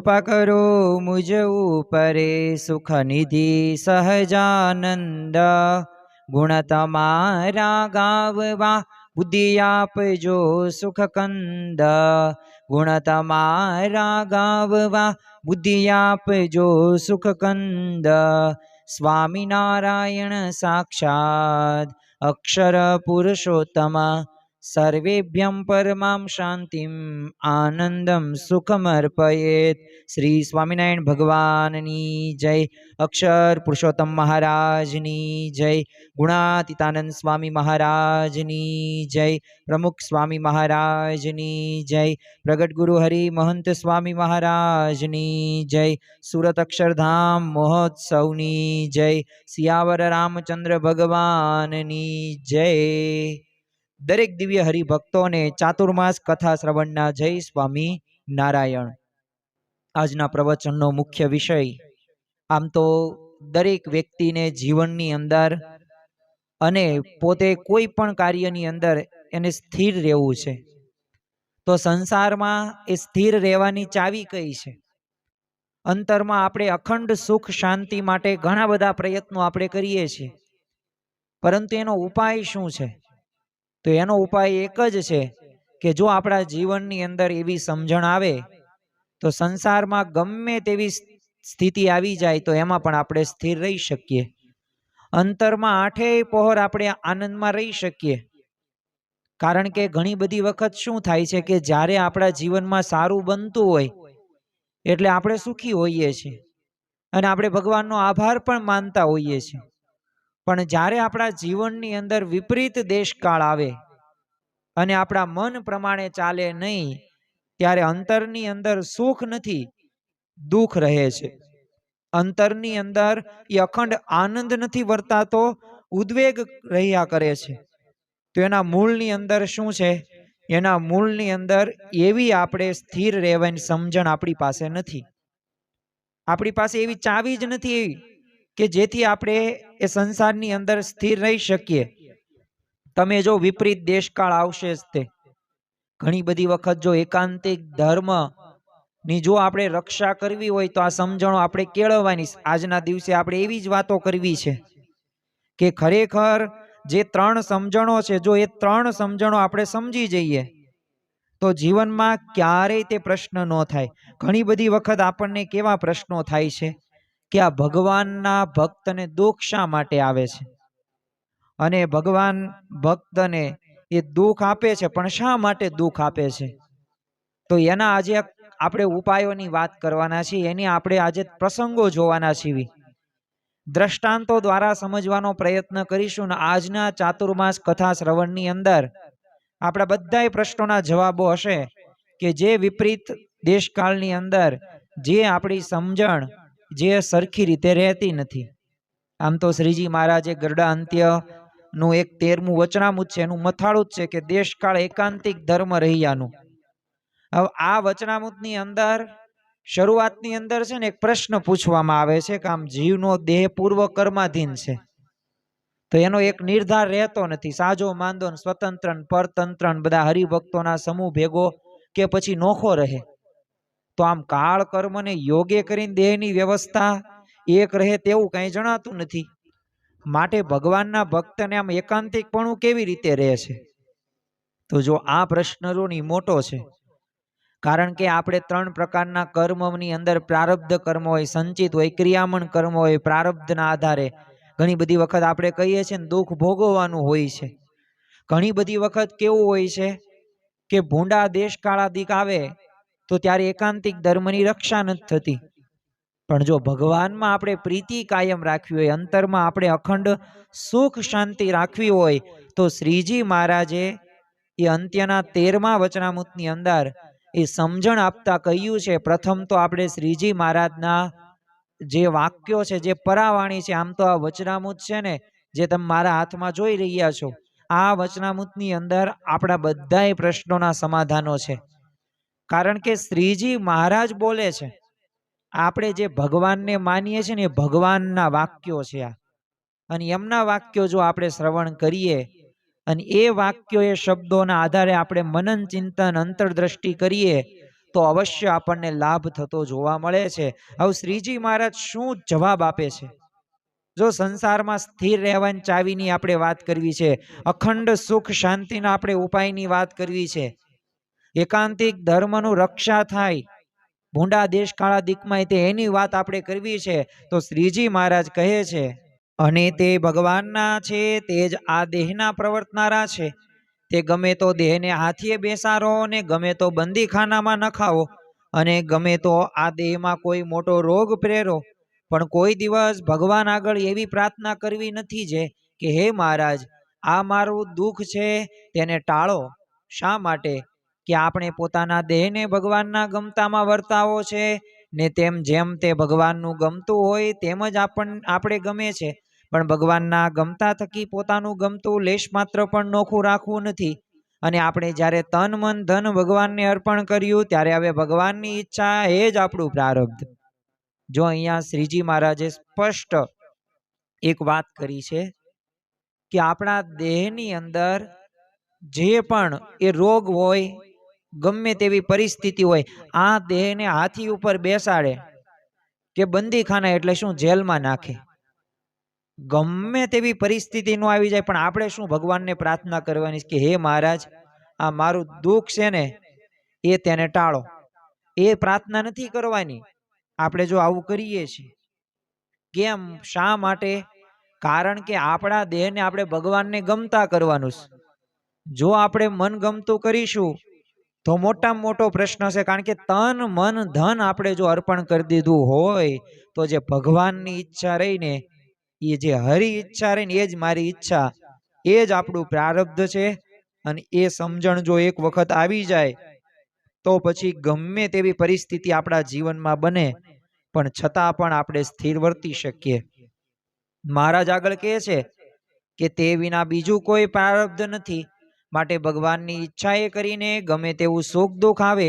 કૃપા કરો મુજ ઉપરે સુખ નિધિ સહજાનંદ। ગુણ તમારા ગાવવા બુદ્ધિ આપજો સુખ કંદ। ગુણ તમારા ગાવવા બુદ્ધિ આપજો સુખ કંદ। સ્વામિનારાયણ સાક્ષાત અક્ષર પુરુષોત્તમ। સર્વેભ્યં પરમાં શાંતિમ આનંદમ સુખમર્પયેત। શ્રી સ્વામિનારાયણ ભગવાનની જય। અક્ષર પુરુષોત્તમ મહારાજની જય। ગુણાતીતાનંદ સ્વામી મહારાજની જય। પ્રમુખ સ્વામી મહારાજની જય। પ્રગટ ગુરુ હરિ મહંત સ્વામી મહારાજની જય। સુરત અક્ષરધામ મહોત્સવની જય। સિયાવર રામચંદ્ર ભગવાનની જય। દરેક દિવ્ય હરિભક્તોને ચાતુર્માસ કથા શ્રવણના જય સ્વામી નારાયણ। આજના પ્રવચનનો મુખ્ય વિષય, આમ તો દરેક વ્યક્તિને જીવનની અંદર અને પોતે કોઈ પણ કાર્યની અંદર એને સ્થિર રહેવું છે, તો સંસારમાં એ સ્થિર રહેવાની ચાવી કઈ છે? અંતરમાં આપણે અખંડ સુખ શાંતિ માટે ઘણા બધા પ્રયત્નો આપણે કરીએ છીએ, પરંતુ એનો ઉપાય શું છે? તો એનો ઉપાય એક જ છે કે જો આપણા જીવનની અંદર એવી સમજણ આવે તો સંસારમાં ગમે તેવી સ્થિતિ આવી જાય તો એમાં પણ આપણે સ્થિર રહી શકીએ। અંતરમાં આઠેય પહોર આપણે આનંદમાં રહી શકીએ। કારણ કે ઘણી બધી વખત શું થાય છે કે જ્યારે આપણા જીવનમાં સારું બનતું હોય એટલે આપણે સુખી હોઈએ છીએ અને આપણે ભગવાનનો આભાર પણ માનતા હોઈએ છીએ, પણ જ્યારે આપણા જીવનની અંદર વિપરીત દેશકાળ આવે અને આપણા મન પ્રમાણે ચાલે નહીં, ત્યારે અંતરની અંદર સુખ નથી, દુઃખ રહે છે। અંતરની અંદર એ અખંડ આનંદ નથી વર્તાતો, ઉદ્વેગ રહ્યા કરે છે। તો એના મૂળની અંદર શું છે? એના મૂળની અંદર એવી આપણે સ્થિર રહેવાની સમજણ આપણી પાસે નથી। આપણી પાસે એવી ચાવી જ નથી એવી કે જેથી આપણે એ સંસારની અંદર સ્થિર રહી શકીએ। તમે જો વિપરીત દેશકાળ આવશે જ તે ઘણી બધી વખત જો એકાંતિક ધર્મ ની જો આપણે રક્ષા કરવી હોય તો આ સમજણો આપણે કેળવવાની। આજના દિવસે આપણે એવી જ વાતો કરવી છે કે ખરેખર જે ત્રણ સમજણો છે, જો એ ત્રણ સમજણો આપણે સમજી જઈએ તો જીવનમાં ક્યારેય તે પ્રશ્ન ન થાય। ઘણી બધી વખત આપણને કેવા પ્રશ્નો થાય છે કે આ ભગવાનના ભક્તને દુઃખ શા માટે આવે છે, અને ભગવાન ભક્તને એ દુઃખ આપે છે પણ શા માટે દુઃખ આપે છે? તો એના આજે આપણે ઉપાયોની વાત કરવાના છીએ, એની આપણે આજે પ્રસંગો જોવાના છીએ, દ્રષ્ટાંતો દ્વારા સમજવાનો પ્રયત્ન કરીશું। ને આજના ચાતુર્માસ કથા શ્રવણની અંદર આપણા બધા પ્રશ્નોના જવાબો હશે કે જે વિપરીત દેશકાળની અંદર જે આપણી સમજણ જે સરખી રીતે રહેતી નથી। આમ તો શ્રીજી મહારાજે ગરડા અંત્ય નું એક 13મું વચનામૃત છે, એનું મથાળું જ છે કે દેશકાળ એકાંતિક ધર્મ રહ્યાનું। હવે આ વચનામૃતની અંદર શરૂઆતની અંદર છે ને એક પ્રશ્ન પૂછવામાં આવે છે કે આમ જીવનો દેહ પૂર્વ કર્માધીન છે, તો એનો એક નિર્ધાર રહેતો નથી। સાજો માંદો સ્વતંત્ર પરતંત્ર બધા હરિભક્તોના સમૂહ ભેગો કે પછી નોખો રહે, તો આમ કાળ કર્મને યોગે કરીને દેહની વ્યવસ્થા એક રહે તેવું કઈ જણાતું નથી। માટે ભગવાનના ભક્તને આમ એકાંતિકપણું કેવી રીતે રહે છે? તો જો આ પ્રશ્નની મોટો છે, કારણ કે આપણે ત્રણ પ્રકારના કર્મની અંદર પ્રારબ્ધ કર્મ હોય, સંચિત હોય, ક્રિયામણ કર્મ હોય। પ્રારબ્ધના આધારે ઘણી બધી વખત આપણે કહીએ છીએ ને દુઃખ ભોગવવાનું હોય છે। ઘણી બધી વખત કેવું હોય છે કે ભૂંડા દેશકાળાદિક આવે તો ત્યારે એકાંતિક ધર્મની રક્ષા નથી થતી, પણ જો ભગવાનમાં આપણે પ્રીતિ કાયમ રાખવી હોય, અંતરમાં આપણે અખંડ સુખ શાંતિ રાખવી હોય, તો શ્રીજી મહારાજે એ અંત્યના 13મા વચનામૃતની અંદર એ સમજણ આપતા કહ્યું છે। પ્રથમ તો આપણે શ્રીજી મહારાજના જે વાક્યો છે, જે પરાવાણી છે, આમ તો આ વચનામૃત છે ને જે તમે મારા હાથમાં જોઈ રહ્યા છો, આ વચનામૃતની અંદર આપણા બધા પ્રશ્નોના સમાધાનો છે। કારણ કે શ્રીજી મહારાજ બોલે છે, આપણે જે ભગવાનને માનીએ છીએ ને એ ભગવાનના વાક્યો છે આ, અને એમના વાક્યો જો આપણે શ્રવણ કરીએ અને એ વાક્યો એ શબ્દોના આધારે આપણે મનન ચિંતન અંતરદ્રષ્ટિ કરીએ તો અવશ્ય આપણને લાભ થતો જોવા મળે છે. હવે શ્રીજી મહારાજ શું જવાબ આપે છે? જો સંસારમાં સ્થિર રહેવાની ચાવીની આપણે વાત કરવી છે, અખંડ સુખ શાંતિના આપણે ઉપાયની વાત કરવી છે, એકાંતિક ધર્મનું રક્ષા થાય, ભૂંડા દેશ કાળા દિકમાય તે એની વાત આપણે કરવી છે, તો શ્રીજી મહારાજ કહે છે, અને તે ભગવાનના છે, તે જ આ દેહના પ્રવર્તનારા છે. તે ગમે તો દેહને હાથીએ બેસારો ને ગમે તો બંદીખાનામાં નખાવો અને ગમે તો આ દેહમાં કોઈ મોટો રોગ પ્રેરો, પણ કોઈ દિવસ ભગવાન આગળ એવી પ્રાર્થના કરવી નથી જે કે હે મહારાજ, આ મારું દુઃખ છે તેને ટાળો. શા માટે? કે આપણે પોતાના દેહને ભગવાનના ગમતામાં વર્તાવો છે ને તેમ જેમ તે ભગવાનનું ગમતું હોય તેમ જ આપણે ગમે છે, પણ ભગવાનના ગમતા થકી પોતાનું ગમતું લેશ માત્ર પણ નોખું રાખવું નથી. અને આપણે જ્યારે તન મન ધન ભગવાનને અર્પણ કર્યું ત્યારે હવે ભગવાનની ઈચ્છા એ જ આપણું પ્રારબ્ધ. જો અહીંયા શ્રીજી મહારાજે સ્પષ્ટ એક વાત કરી છે કે આપણા દેહની અંદર જે પણ એ રોગ હોય, ગમે તેવી પરિસ્થિતિ હોય, આ દેહને હાથી ઉપર બેસાડે કે બંદીખાના એટલે શું, જેલમાં નાખે. ગમે તેવી પરિસ્થિતિ નો આવી જાય, પણ આપણે શું ભગવાનને પ્રાર્થના કરવાની કે હે મહારાજ, આ મારું દુઃખ છે ને એ તેને ટાળો. એ પ્રાર્થના નથી કરવાની. આપણે જો આવું કરીએ છીએ, કેમ, શા માટે? કારણ કે આપણા દેહને આપણે ભગવાનને ગમતા કરવાનું છે. જો આપણે મન ગમતું કરીશું તો મોટામાં મોટો પ્રશ્ન છે, કારણ કે તન મન ધન આપણે જો અર્પણ કરી દીધું હોય તો જે ભગવાનની ઈચ્છા રહીને, એ જે હરિ ઈચ્છા રહીને એ જ મારી ઈચ્છા, એ જ આપણું પ્રારબ્ધ છે. અને એ સમજણ જો એક વખત આવી જાય તો પછી ગમે તેવી પરિસ્થિતિ આપણા જીવનમાં બને પણ છતાં પણ આપણે સ્થિર વર્તી શકીએ. મહારાજ આગળ કહે છે કે તે વિના બીજું કોઈ પ્રારબ્ધ નથી, માટે ભગવાનની ઈચ્છા એ કરીને ગમે તેવું સુખ દુઃખ આવે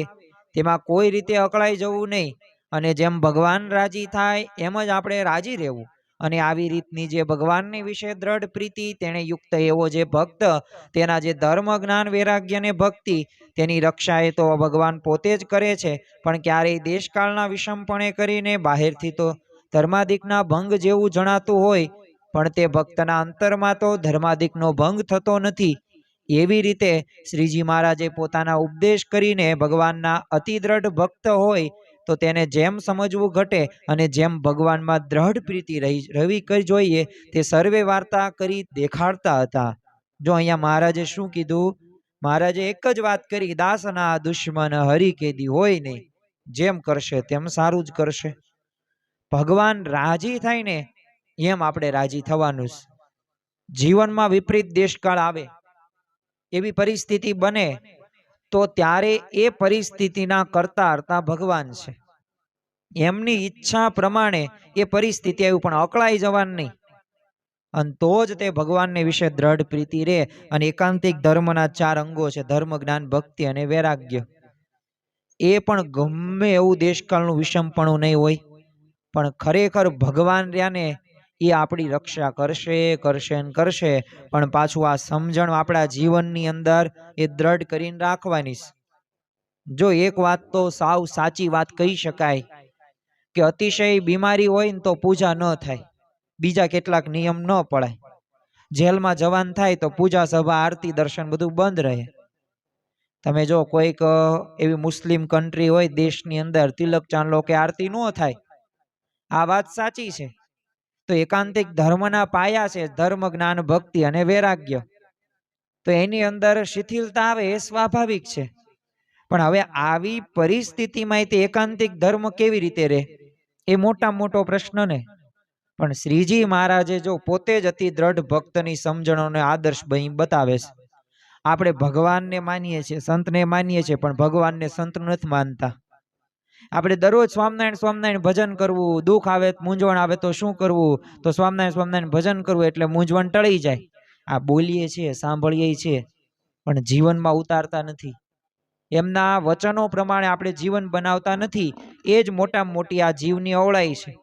તેમાં કોઈ રીતે અકળાઈ જવું નહીં, અને જેમ ભગવાન રાજી થાય એમ જ આપણે રાજી રહેવું. અને આવી રીતની જે ભગવાનની વિશે દ્રઢ પ્રીતિ તેને યુક્ત એવો જે ભક્ત, તેના જે ધર્મ જ્ઞાન વૈરાગ્ય ને ભક્તિ, તેની રક્ષા એ તો ભગવાન પોતે જ કરે છે, પણ ક્યારેય દેશકાળના વિષમપણે કરીને બહારથી તો ધર્માદિકના ભંગ જેવું જણાતું હોય, પણ તે ભક્તના અંતરમાં તો ધર્માદિકનો ભંગ થતો નથી. એવી રીતે શ્રીજી મહારાજે પોતાના ઉપદેશ કરીને ભગવાનના અતિ દ્રઢ ભક્ત હોય તો તેને જેમ સમજવું ઘટે અને જેમ ભગવાનમાં દ્રઢ પ્રીતિ રવી જોઈએ તે સર્વે વાર્તા કરી દેખાડતા હતા. જો અહીંયા મહારાજે શું કીધું? મહારાજે એક જ વાત કરી, દાસના દુશ્મન હરિ કેદી હોય નહીં, જેમ કરશે તેમ સારું જ કરશે. ભગવાન રાજી થાય ને એમ આપણે રાજી થવાનું. જીવનમાં વિપરીત દેશકાળ આવે, એવી પરિસ્થિતિ બને તો ત્યારે એ પરિસ્થિતિના કરતા હર્તા ભગવાન છે. એમની ઈચ્છા પ્રમાણે એ પરિસ્થિતિ આવી, પણ અકળાઈ જવાનું નહીં. અને તો જ તે ભગવાનને વિશે દ્રઢ પ્રીતિ રહે. અને એકાંતિક ધર્મના 4 અંગો છે, ધર્મ જ્ઞાન ભક્તિ અને વૈરાગ્ય. એ પણ ગમે એવું દેશકાળનું વિષમપણું નહીં હોય, પણ ખરેખર ભગવાન રહ્યાને એ આપણી રક્ષા કરશે કરશે ને કરશે. પણ પાછું આ સમજણ આપણા જીવનની અંદર એ દ્રઢ કરીને રાખવાની. જો એક વાત તો સાવ સાચી વાત કહી શકાય કે અતિશય બીમારી હોય ને તો પૂજા ન થાય, બીજા કેટલાક નિયમ ન પડાય. જેલમાં જવાન થાય તો પૂજા સભા આરતી દર્શન બધું બંધ રહે. તમે જો કોઈક એવી મુસ્લિમ કન્ટ્રી હોય દેશની અંદર, તિલક ચાંદલો કે આરતી ન થાય, આ વાત સાચી છે. તો એકાંતિક ધર્મના પાયા છે ધર્મ જ્ઞાન ભક્તિ અને વૈરાગ્ય, તો એની અંદર શિથિલતા આવે એ સ્વાભાવિક છે. પણ હવે આવી પરિસ્થિતિમાં તે એકાંતિક ધર્મ કેવી રીતે રહે, એ મોટામાં મોટો પ્રશ્ન ને. પણ શ્રીજી મહારાજે જો પોતે જ અતિ દ્રઢ ભક્તની સમજણોને આદર્શ બતાવે છે. આપણે ભગવાનને માનીએ છીએ, સંતને માનીએ છીએ, પણ ભગવાનને સંત નથી માનતા. આપણે દરરોજ સ્વામિનારાયણ સ્વામિનારાયણ ભજન કરવું, દુઃખ આવે મૂંઝવણ આવે તો શું કરવું, તો સ્વામિનારાયણ સ્વામિનારાયણ ભજન કરવું એટલે મૂંઝવણ ટળી જાય. આ બોલીએ છીએ, સાંભળીએ છીએ, પણ જીવનમાં ઉતારતા નથી. એમના વચનો પ્રમાણે આપણે જીવન બનાવતા નથી. એ જ મોટામાં મોટી આ જીવની અવળાઈ છે.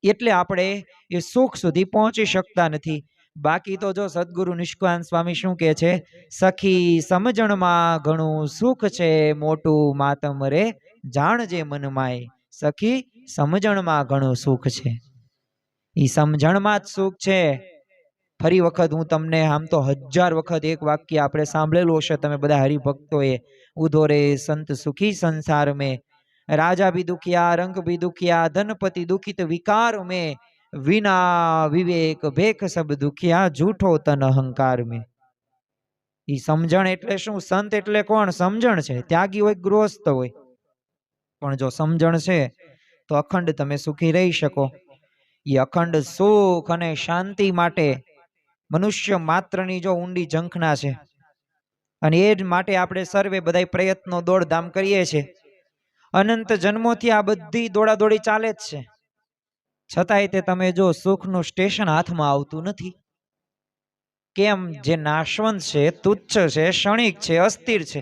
એટલે આપણે એ સુખ સુધી પહોંચી શકતા નથી. બાકી તો જો સદગુરુ નિષ્કાંત સ્વામી શું કહે છે, સખી સમજણમાં ઘણું સુખ છે, મોટું માતમ રે જાણજે મનમાય સખી સમજણમાં ઘણું સુખ છે. એ સમજણમાં જ સુખ છે. ફરી વખત હું તમને આમ તો 1000 વખત એક વાક્ય આપણે સાંભળેલું હશે તમે બધા હરિભક્તોએ, ઉધો રે સંત સુખી સંસાર મેં, राजा भी दुखिया रंग भी दुखिया धनपति दुखित विकार में, विना विवेक भेख सब दुखिया झूठो तन अहंकार में. ઈ સમજણ એટલે શું? સંત એટલે કોણ? સમજણ છે. ત્યાગી હોય ગૃહસ્થ હોય, પણ જો સમજણ છે તો અખંડ તમે સુખી રહી શકો. એ અખંડ સુખ અને શાંતિ માટે મનુષ્ય માત્રની જો ઊંડી ઝંખના છે, અને એ જ માટે આપણે સર્વે બધા પ્રયત્નો દોડધામ કરીએ છીએ. અનંત જન્મોથી આ બધી દોડાદોડી ચાલે જ છે, છતાંય તે તમે જો સુખનું સ્ટેશન હાથમાં આવતું નથી. કેમ? જે નાશવંત છે, તુચ્છ છે, ક્ષણિક છે, અસ્થિર છે,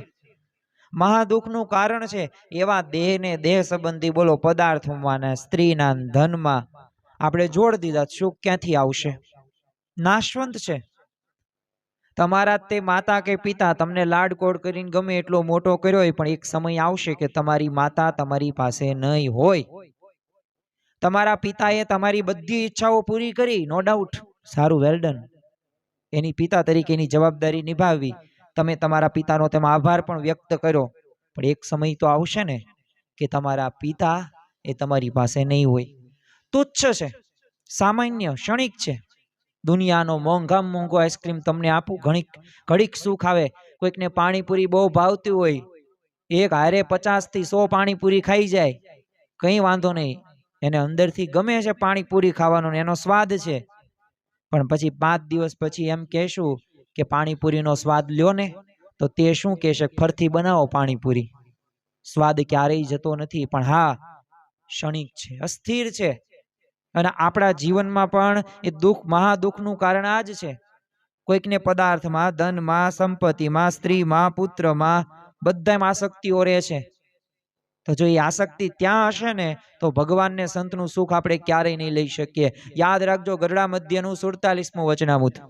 મહાદુઃખનું કારણ છે. એવા દેહને દેહ સંબંધી બોલો પદાર્થોમાં, સ્ત્રીના, ધનમાં આપણે જોડ દીધા, સુખ ક્યાંથી આવશે? નાશવંત છે. તમારા તે માતા કે પિતા તમને લાડકોડ કરીને ગમે એટલો મોટો કર્યો હોય, પણ એક સમય આવશે કે તમારી માતા તમારી પાસે નહીં હોય. તમારા પિતાએ તમારી બધી ઈચ્છાઓ પૂરી કરી, નો ડાઉટ, સારું, વેલ ડન. એની પિતા તરીકેની જવાબદારી નિભાવી, તમે તમારા પિતાનો તેમાં આભાર પણ વ્યક્ત કર્યો. પણ એક સમય તો આવશે ને કે તમારા પિતા એ તમારી પાસે નહીં હોય. તુચ્છ છે, સામાન્ય, ક્ષણિક છે. દુનિયાનો મોંઘામાં મોંઘો આઈસ્ક્રીમ તમને આપું, ઘડીક સુખ આવે. કોઈકને પાણીપુરી બહુ ભાવતી હોય, એક હારે 50 થી 100 પાણીપુરી ખાઈ જાય, કંઈ વાંધો નહીં, એને અંદરથી ગમે છે પાણીપુરી ખાવાનો, એનો સ્વાદ છે. પણ પછી 5 દિવસ પછી એમ કહેશું કે પાણીપુરીનો સ્વાદ લ્યો ને, તો તે શું કહેશે? ફરથી બનાવો પાણીપુરી. સ્વાદ ક્યારેય જતો નથી. પણ હા, ક્ષણિક છે, અસ્થિર છે. અને આપણા જીવનમાં પણ એ દુઃખ, મહાદુઃખનું કારણ આ જ છે. કોઈકને પદાર્થમાં, ધનમાં, સંપત્તિમાં, સ્ત્રીમાં, પુત્રમાં, બધામાં આસક્તિઓ રહે છે. તો જો એ આસક્તિ ત્યાં હશે ને, તો ભગવાનને સંતનું સુખ આપણે ક્યારેય નહીં લઈ શકીએ. યાદ રાખજો, ગરડા મધ્યનું 47મું વચનામૃત,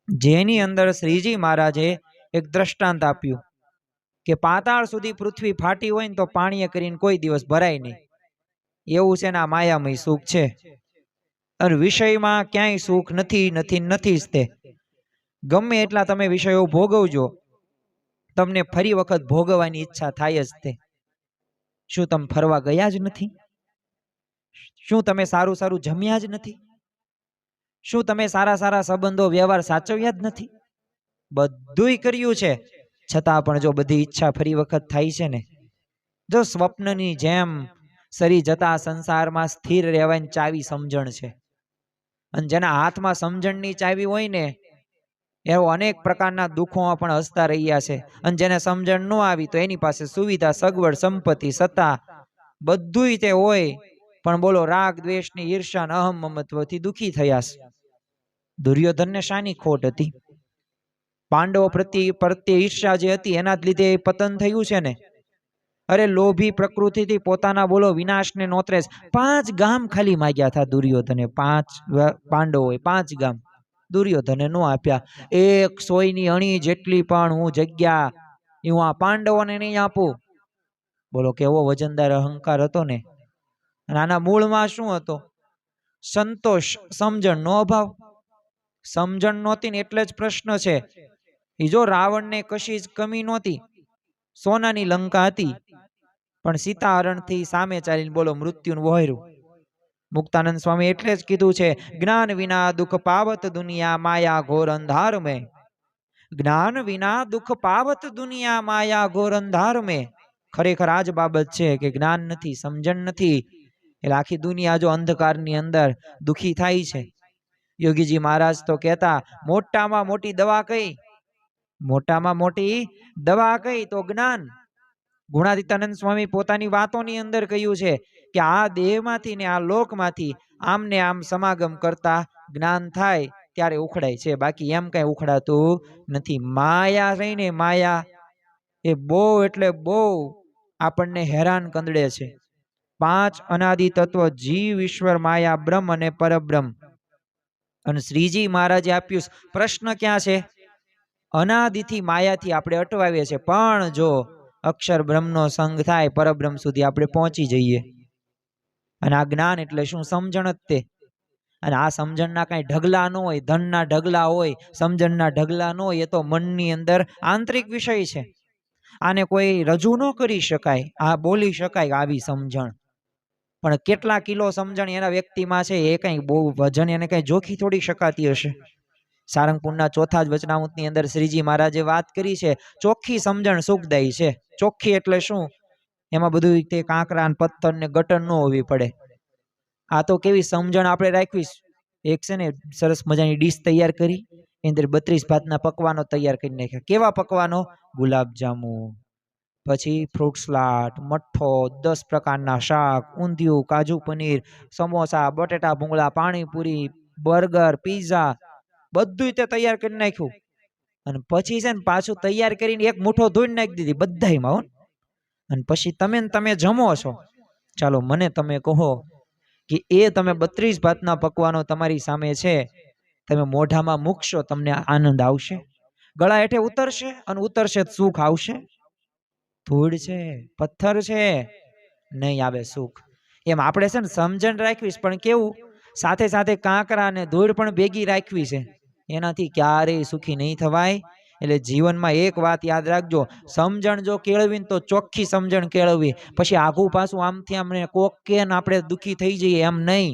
જેની અંદર શ્રીજી મહારાજે એક દ્રષ્ટાંત આપ્યું કે પાતાળ સુધી પૃથ્વી ફાટી હોય ને તો પાણીએ કરીને કોઈ દિવસ ભરાય નહીં. એવું છે ને આ માયામય સુખ છે. અને વિષયમાં ક્યાંય સુખ નથી, નથી, નથી જ તે. ગમે એટલા તમે વિષયો ભોગવજો, તમને ફરી વખત ભોગવવાની ઈચ્છા થાય જ તે. શું તમે ફરવા ગયા જ નથી? શું તમે સારું સારું જમ્યા જ નથી? શું તમે સારા સારા સંબંધો, વ્યવહાર સાચવ્યા જ નથી? બધુંય કર્યું છે, છતાં પણ જો બધી ઈચ્છા ફરી વખત થાય છે ને, જો સ્વપ્નની જેમ સરી જતા સંસારમાં સ્થિર રહેવાની ચાવી સમજણ છે. અને જેના હાથમાં સમજણની ચાવી હોય ને, એવો અનેક પ્રકારના દુઃખોમાં પણ હસતા રહ્યા છે. અને જેને સમજણ ન આવી તો એની પાસે સુવિધા, સગવડ, સંપત્તિ, સત્તા બધુંય તે હોય, પણ બોલો રાગ, દ્વેષની, ઈર્ષા, અહમ મમત્વથી દુઃખી થયા છે. દુર્યોધનને શાની ખોટ હતી? પાંડવો પ્રત્યે ઈર્ષા જે હતી એના જ લીધે પતન થયું છે ને. અરે લોભી પ્રકૃતિથી પોતાના બોલો વિનાશને નોતરે 5 ગામ ખાલી માગ્યા હતા દુર્યોધને. 5 પાંડવોએ 5 ગામ દુર્યોધને નો આપ્યા. 100ની અણી જેટલી પણ હું જગ્યા હું આ પાંડવોને નહીં આપું. બોલો કેવો વજનદાર અહંકાર હતો ને. અને આના મૂળમાં શું હતો? સંતોષ, સમજણનો અભાવ. સમજણ નહોતી ને એટલે જ પ્રશ્ન છે. એ જો રાવણને કશી જ કમી નહોતી, સોનાની લંકા હતી, પણ સીતા હરણથી સામે ચાલીને બોલો મૃત્યુનું વહોર્યું. મુક્તાનંદ સ્વામી એટલે જ કીધું છે, જ્ઞાન વિના દુઃખ પાવત દુનિયા માયા ઘોર અંધાર મેં. જ્ઞાન વિના દુઃખ પાવત દુનિયા માયા ઘોર અંધાર મેં. ખરેખર આ જ બાબત છે કે જ્ઞાન નથી, સમજણ નથી, એટલે આખી દુનિયા જો અંધકારની અંદર દુઃખી થાય છે. યોગીજી મહારાજ તો કહેતા, મોટામાં મોટી દવા કઈ? મોટામાં મોટી દવા કઈ? તો જ્ઞાન. ગુણાતીતાનંદ સ્વામી પોતાની વાતોની અંદર કહ્યું છે કે આ દેહમાંથી ને આ લોકમાંથી આમને આમ સમાગમ કરતા જ્ઞાન થાય ત્યારે ઉખડાય છે, બાકી એમ કઈ ઉખડાતું નથી. માયા રહીને માયા એ બહુ એટલે બહુ આપણને હેરાન કંદડે છે. 5 અનાદિ તત્વ, જીવ, ઈશ્વર, માયા, બ્રહ્મ અને પરબ્રહ્મ. અને શ્રીજી મહારાજે આપ્યું. પ્રશ્ન ક્યાં છે? અનાદિથી માયાથી આપણે અટવાવીએ છીએ, પણ જો અક્ષર બ્રહ્મનો સંગ થાય, પરબ્રહ્મ સુધી આપણે પહોંચી જઈએ. અને આ જ્ઞાન એટલે શું? સમજણ જ તે. અને આ સમજણના કાંઈ ઢગલા ન હોય, ધનના ઢગલા હોય, સમજણના ઢગલા ન હોય. એ તો મનની અંદર આંતરિક વિષય છે. આને કોઈ રજૂ ન કરી શકાય. આ બોલી શકાય આવી સમજણ, પણ કેટલા કિલો સમજણ એના વ્યક્તિમાં છે એ કંઈ બહુ વજન એને કંઈ જોખી થોડી શકાતી હશે. સારંગપુરના ચોથા જ વચનામૃતની અંદર શ્રીજી મહારાજે વાત કરી છે, ચોખ્ખી સમજણ સુખદાયી છે. ચોખ્ખી એટલે શું? એમાં બધું તે કાંકરા ને પથ્થર ને ગટર ન હોવી પડે. આ તો કેવી સમજણ આપણે રાખવી. એક છે ને સરસ મજાની ડીશ તૈયાર કરી, એની અંદર 32 ભાતના પકવાનો તૈયાર કરી નાખ્યા. કેવા પકવાનો? ગુલાબજાંબુ, પછી ફ્રૂટ સલાડ, મઠ્ઠો, 10 પ્રકારના શાક, ઊંધિયું, કાજુ પનીર, સમોસા, બટેટા ભૂંગળા, પાણીપુરી, બર્ગર, પીઝા, બધું તે તૈયાર કરી નાખ્યું. અને પછી છે ને પાછું તૈયાર કરીને એક મુઠ્ઠો ધોઈને નાખી દીધી બધાયમાં, હો. અને પછી તમે જમો છો. ચાલો મને તમે કહો કે એ તમે 32 ભાતના પકવાનો તમારી સામે છે, તમે મોઢામાં મૂકશો, તમને આનંદ આવશે? ગળા હેઠે ઉતરશે? અને ઉતરશે સુખ આવશે? ધૂળ છે, પથ્થર છે, નહીં આવે સુખ. એમ આપણે છે ને સમજણ રાખવી, પણ કેવું? સાથે સાથે કાંકરા અને ધૂળ પણ ભેગી રાખવી છે. એનાથી ક્યારેય સુખી નહીં થવાય. એટલે જીવનમાં એક વાત યાદ રાખજો, સમજણ જો કેળવી તો ચોખ્ખી સમજણ કેળવવી. પછી આઘું પાછું આમથી આમને કોક કે આપણે દુઃખી થઈ જઈએ એમ નહીં.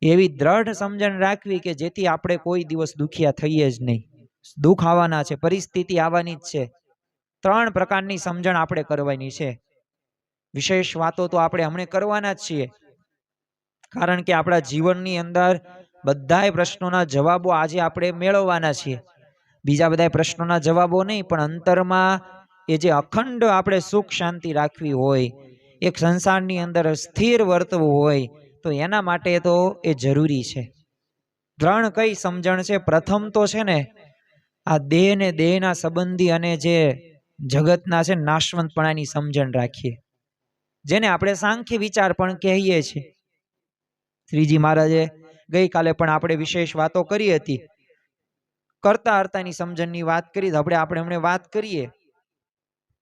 એવી દ્રઢ સમજણ રાખવી કે જેથી આપણે કોઈ દિવસ દુખિયા થઈએ જ નહીં. દુઃખ આવવાના છે, પરિસ્થિતિ આવવાની જ છે. 3 પ્રકારની સમજણ આપણે કરવાની છે. વિશેષ વાતો તો આપણે હમણે કરવાના જ છીએ, કારણ કે આપણા જીવનની અંદર બધાય પ્રશ્નોના જવાબો આજે આપણે મેળવવાના છીએ. બીજા બધા પ્રશ્નોના જવાબો નહીં, પણ અંતરમાં એ જે અખંડ આપણે સુખ શાંતિ રાખવી હોય, એક સંસારની અંદર સ્થિર વર્તવું હોય, તો એના માટે તો એ જરૂરી છે. 3 કઈ સમજણ છે? પ્રથમ તો છે ને આ દેહ ને દેહના સંબંધી અને જે જગતના છે નાશવંતપણાની સમજણ રાખીએ, જેને આપણે સાંખ્ય વિચાર પણ કહીએ છીએ. શ્રીજી મહારાજે ગઈકાલે પણ આપણે વિશેષ વાતો કરી હતી. કરતા હર્તાની સમજણની વાત કરી, આપણે હમણાં વાત કરીએ.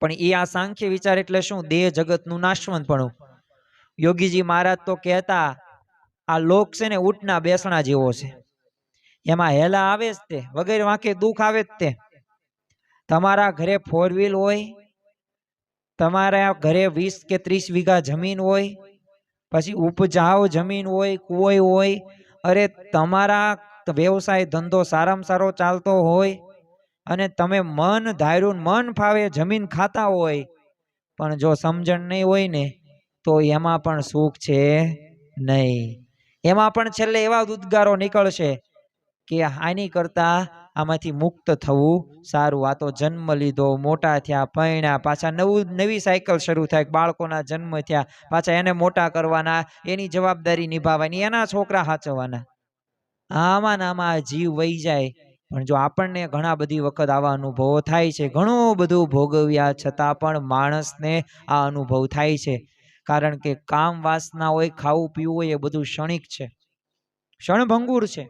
પણ એ આ સાંખ્ય વિચાર એટલે શું? દેહ જગતનું નાશવંતપણું. યોગીજી મહારાજ તો કહેતા, આ લોક છે ને ઊંટના બેસણા જેવો છે. એમાં હેલા આવે જ તે, વગેરે વાંકે દુઃખ આવે જ તે. તમારા ઘરે 4 વ્હીલ હોય, તમારા ઘરે 20 કે 30 વીઘા જમીન હોય, પછી ઉપજાવ જમીન હોય, કુંવોય હોય, અરે તમારા વ્યવસાય ધંધો સારામાં સારો ચાલતો હોય, અને તમે મન ધાર્યું મન ફાવે જમીન ખાતા હોય, પણ જો સમજણ નહીં હોય ને તો એમાં પણ સુખ છે નહીં. એમાં પણ છેલ્લે એવા ઉદ્ગારો નીકળશે કે આની કરતા આમાંથી મુક્ત થવું સારું. આ તો જન્મ લીધો, મોટા થયા, પરણ્યા, પાછા નવી સાયકલ શરૂ થાય. બાળકોના જન્મ થયા, પાછા એને મોટા કરવાના, એની જવાબદારી નિભાવવાની, એના છોકરા સાચવવાના. આમાં આમાં જીવ વહી જાય. પણ જો આપણને ઘણા બધી વખત આવા અનુભવો થાય છે, ઘણું બધું ભોગવ્યા છતાં પણ માણસને આ અનુભવ થાય છે. કારણ કે કામ વાસના હોય, ખાવું પીવું હોય, એ બધું ક્ષણિક છે, ક્ષણભંગુર છે.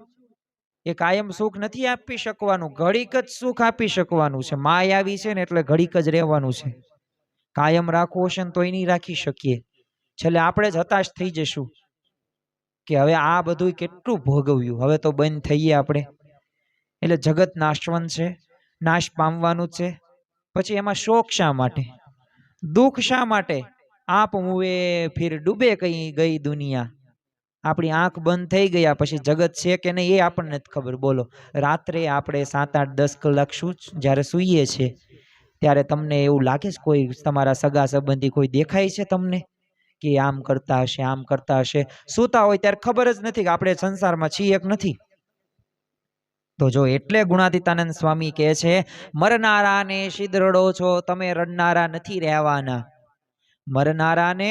એ કાયમ સુખ નથી આપી શકવાનું, ઘડીક જ સુખ આપી શકવાનું છે. માયાવી છે ને એટલે ઘડીક જ રહેવાનું છે. કાયમ રાખવું હશે ને તોય નહીં રાખી શકીએ. છેલ્લે આપણે જ હતાશ થઈ જશું કે હવે આ બધું કેટલું ભોગવ્યું, હવે તો બંધ થઈએ આપણે. એટલે જગત નાશવંત છે, નાશ પામવાનું છે. પછી એમાં શોક શા માટે? દુઃખ શા માટે? આપ મુએ ફિર ડૂબે કઈ ગઈ દુનિયા. આપણી આંખ બંધ થઈ ગયા પછી જગત છે કે નહીં એ આપણને નથી ખબર. બોલો, રાત્રે આપણે 7, 8, 10 કલાક જ્યારે સૂઈએ છીએ ત્યારે તમને એવું લાગે છે કોઈ તમારા સગા સંબંધી કોઈ દેખાય છે તમને કે આમ કરતા હશે, આમ કરતા હશે? સૂતા હોય ત્યારે ખબર જ નથી કે આપણે સંસારમાં છીએ કે નથી. તો જો એટલે ગુણાતીતાનંદ સ્વામી કહે છે, મરનારાને શીદ રડો છો, તમે રડનારા નથી રહેવાના. મરનારાને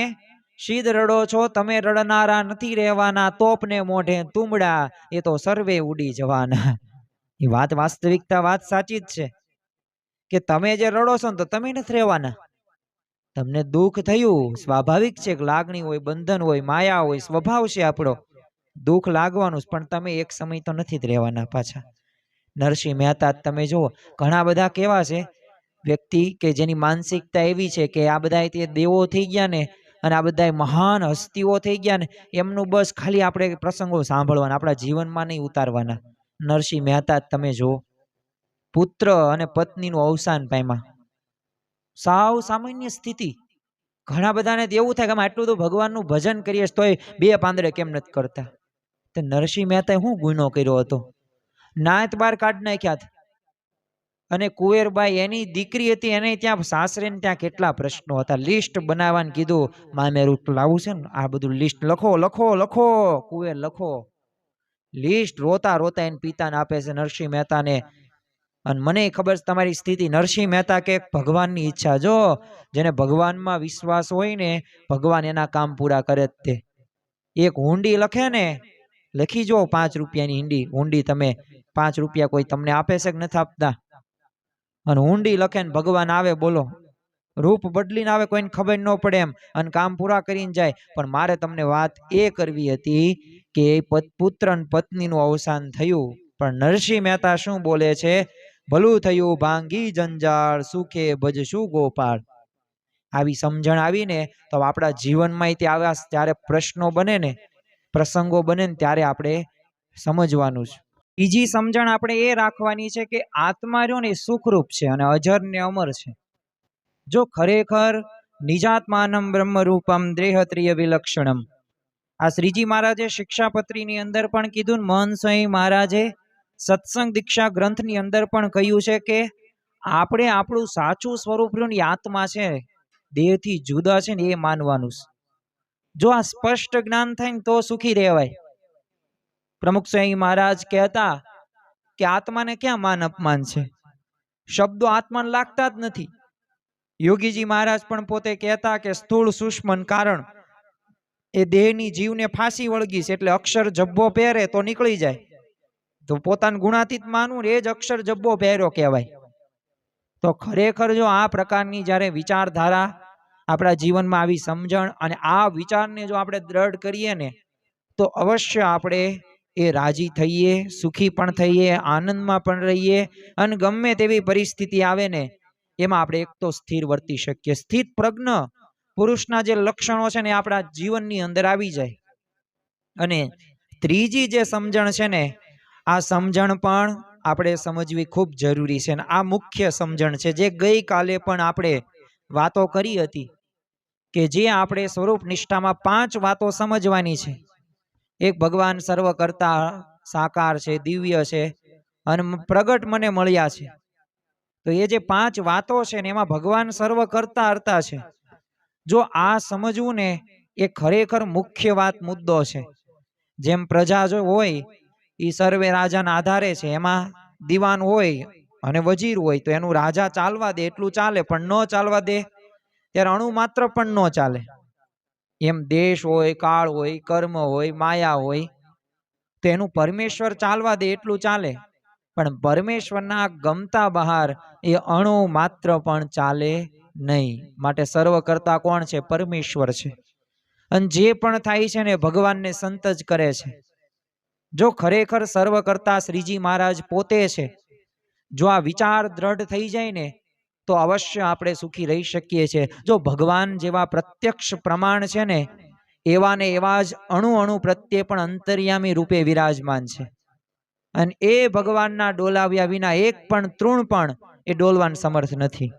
શીદ રડો છો, તમે રડનારા નથી રહેવાના. તોપને મોઢે તુંબડા, એ તો સર્વે ઉડી જવાના. એ વાત વાસ્તવિકતા, વાત સાચી જ છે કે તમે જે રડો છો ને તો તમે નથી રહેવાના. તમને દુઃખ થયું, સ્વાભાવિક છે કે લાગણી હોય, બંધન હોય, માયા હોય, સ્વભાવ છે આપણો. દુઃખ લાગવાનું, પણ તમે એક સમય તો નથી જ રહેવાના પાછા. નરસિંહ મહેતા તમે જુઓ, ઘણા બધા કેવા છે વ્યક્તિ કે જેની માનસિકતા એવી છે કે આ બધા તે દેવો થઈ ગયા ને અને આ બધા મહાન હસ્તીઓ થઈ ગયા ને એમનું બસ ખાલી આપણે પ્રસંગો સાંભળવાના, આપણા જીવનમાં નહીં ઉતારવાના. નરસિંહ મહેતા તમે જુઓ, પુત્ર અને પત્નીનું અવસાન પામ્યા, સાવ સામાન્ય સ્થિતિ. ઘણા બધાને એવું થાય કે અમે આટલું તો ભગવાનનું ભજન કરીએ તોય બે પાંદડે કેમ નથી કરતા. તો નરસિંહ મહેતાએ શું ગુનો કર્યો હતો? નાત બાર કાઢ નાખ્યા હતા. અને કુંવરબાઈ એની દીકરી હતી, એને ત્યાં સાસરે ને ત્યાં કેટલા પ્રશ્નો હતા. લિસ્ટ બનાવવાનું કીધું, મામેરું લાવવું છે ને, આ બધું લિસ્ટ લખો લખો લખો, કુંવર લખો. લિસ્ટ રોતા રોતા એને પિતાને આપે છે નરસિંહ મહેતાને. અને મને ખબર છે તમારી સ્થિતિ. નરસિંહ મહેતા કે ભગવાનની ઈચ્છા, જો જેને ભગવાનમાં વિશ્વાસ હોય ને ભગવાન એના કામ પૂરા કરે જ તે. એક હુંડી લખે ને, લખી જો 5 રૂપિયાની હુંડી તમે 5 રૂપિયા કોઈ તમને આપે છે કે નથી આપતા? અને હુંડી લખે ને ભગવાન આવે, બોલો રૂપ બદલીને આવે, કોઈને ખબર ન પડે એમ, અને કામ પૂરા કરીને જાય. પણ મારે તમને વાત એ કરવી હતી કે પુત્ર અને પત્નીનું અવસાન થયું, પણ નરસિંહ મહેતા શું બોલે છે? ભલું થયું ભાંગી જંજાળ, સુખે ભજશું ગોપાળ. આવી સમજણ આવીને તો આપણા જીવનમાં ત્યારે પ્રશ્નો બને ને, પ્રસંગો બને ને ત્યારે આપણે સમજવાનું છે. બીજી સમજણ આપણે એ રાખવાની છે કે આત્મા રહ્યો ને એ સુખરૂપ છે અને અજર ને અમર છે. જો ખરેખર નિજાત્માનમ બ્રહ્મરૂપમ દેહત્રિય વિલક્ષણમ, આ શ્રીજી મહારાજે શિક્ષાપત્રીની અંદર પણ કીધું, મહંત સ્વામી મહારાજે સત્સંગ દીક્ષા ગ્રંથની અંદર પણ કહ્યું છે કે આપણે આપણું સાચું સ્વરૂપ રહ્યું ને આત્મા છે, દેહથી જુદા છે ને એ માનવાનું છે. જો આ સ્પષ્ટ જ્ઞાન થાય ને તો સુખી રહેવાય. પ્રમુખ સ્વામી મહારાજ કહેતા કે આત્માને ક્યાં માન અપમાન છે, શબ્દો આત્માને લાગતા જ નથી. યોગીજી મહારાજ પણ પોતે કહેતા કે સ્થૂળ સૂક્ષ્મ કારણ એ દેહની જીવને ફાંસી વળગી છે, એટલે અક્ષર જબ્બો પહેરે તો નીકળી જાય. તો પોતાનું ગુણાતીત માનવું એ જ અક્ષર જબ્બો પહેર્યો કહેવાય. તો ખરેખર જો આ પ્રકારની જ્યારે વિચારધારા આપણા જીવનમાં આવી સમજણ અને આ વિચારને જો આપણે દ્રઢ કરીએ ને તો અવશ્ય આપણે એ રાજી થઈએ, સુખી પણ થઈએ, આનંદમાં પણ રહીએ, અને ગમે તેવી પરિસ્થિતિ આવે ને એમાં આપણે એક તો સ્થિર વર્તી શકીએ. સ્થિત પ્રજ્ઞ પુરુષના જે લક્ષણો છે ને આપણા જીવનની અંદર આવી જાય. અને ત્રીજી જે સમજણ છે ને, આ સમજણ પણ આપણે સમજવી ખૂબ જરૂરી છે. આ મુખ્ય સમજણ છે જે ગઈકાલે પણ આપણે વાતો કરી હતી કે જે આપણે સ્વરૂપ નિષ્ઠામાં 5 વાતો સમજવાની છે. એક, ભગવાન સર્વ કરતા સાકાર છે, દિવ્ય છે અને પ્રગટ મને મળ્યા છે. તો એ જે 5 વાતો છે ને એમાં ભગવાન સર્વ કરતા હરતા છે. જો આ સમજવું ને એ ખરેખર મુખ્ય વાત મુદ્દો છે. જેમ પ્રજા જો હોય એ સર્વે રાજાના આધારે છે, એમાં દીવાન હોય અને વજીર હોય તો એનું રાજા ચાલવા દે એટલું ચાલે, પણ ન ચાલવા દે ત્યારે અણુ માત્ર પણ ન ચાલે. એમ દેશ હોય, કાળ હોય, કર્મ હોય, માયા હોય તો એનું પરમેશ્વર ચાલવા દે એટલું ચાલે, પણ પરમેશ્વરના ગમતા બહાર એ અણુ માત્ર પણ ચાલે નહીં. માટે સર્વ કરતા કોણ છે? પરમેશ્વર છે. અને જે પણ થાય છે ને ભગવાનને સંત જ કરે છે. જો ખરેખર સર્વ કરતા શ્રીજી મહારાજ પોતે છે, જો આ વિચાર દ્રઢ થઈ જાય ને તો અવશ્ય આપણે સુખી રહી શકીએ છીએ. જો ભગવાન જેવા પ્રત્યક્ષ પ્રમાણ છે ને એવા ને એવા જ અણુ અણુ પ્રત્યે પણ અંતર્યામી રૂપે વિરાજમાન છે. અને એ ભગવાનના ડોલાવ્યા વિના એક પણ તૃણ પણ એ ડોલવાન સમર્થ નથી.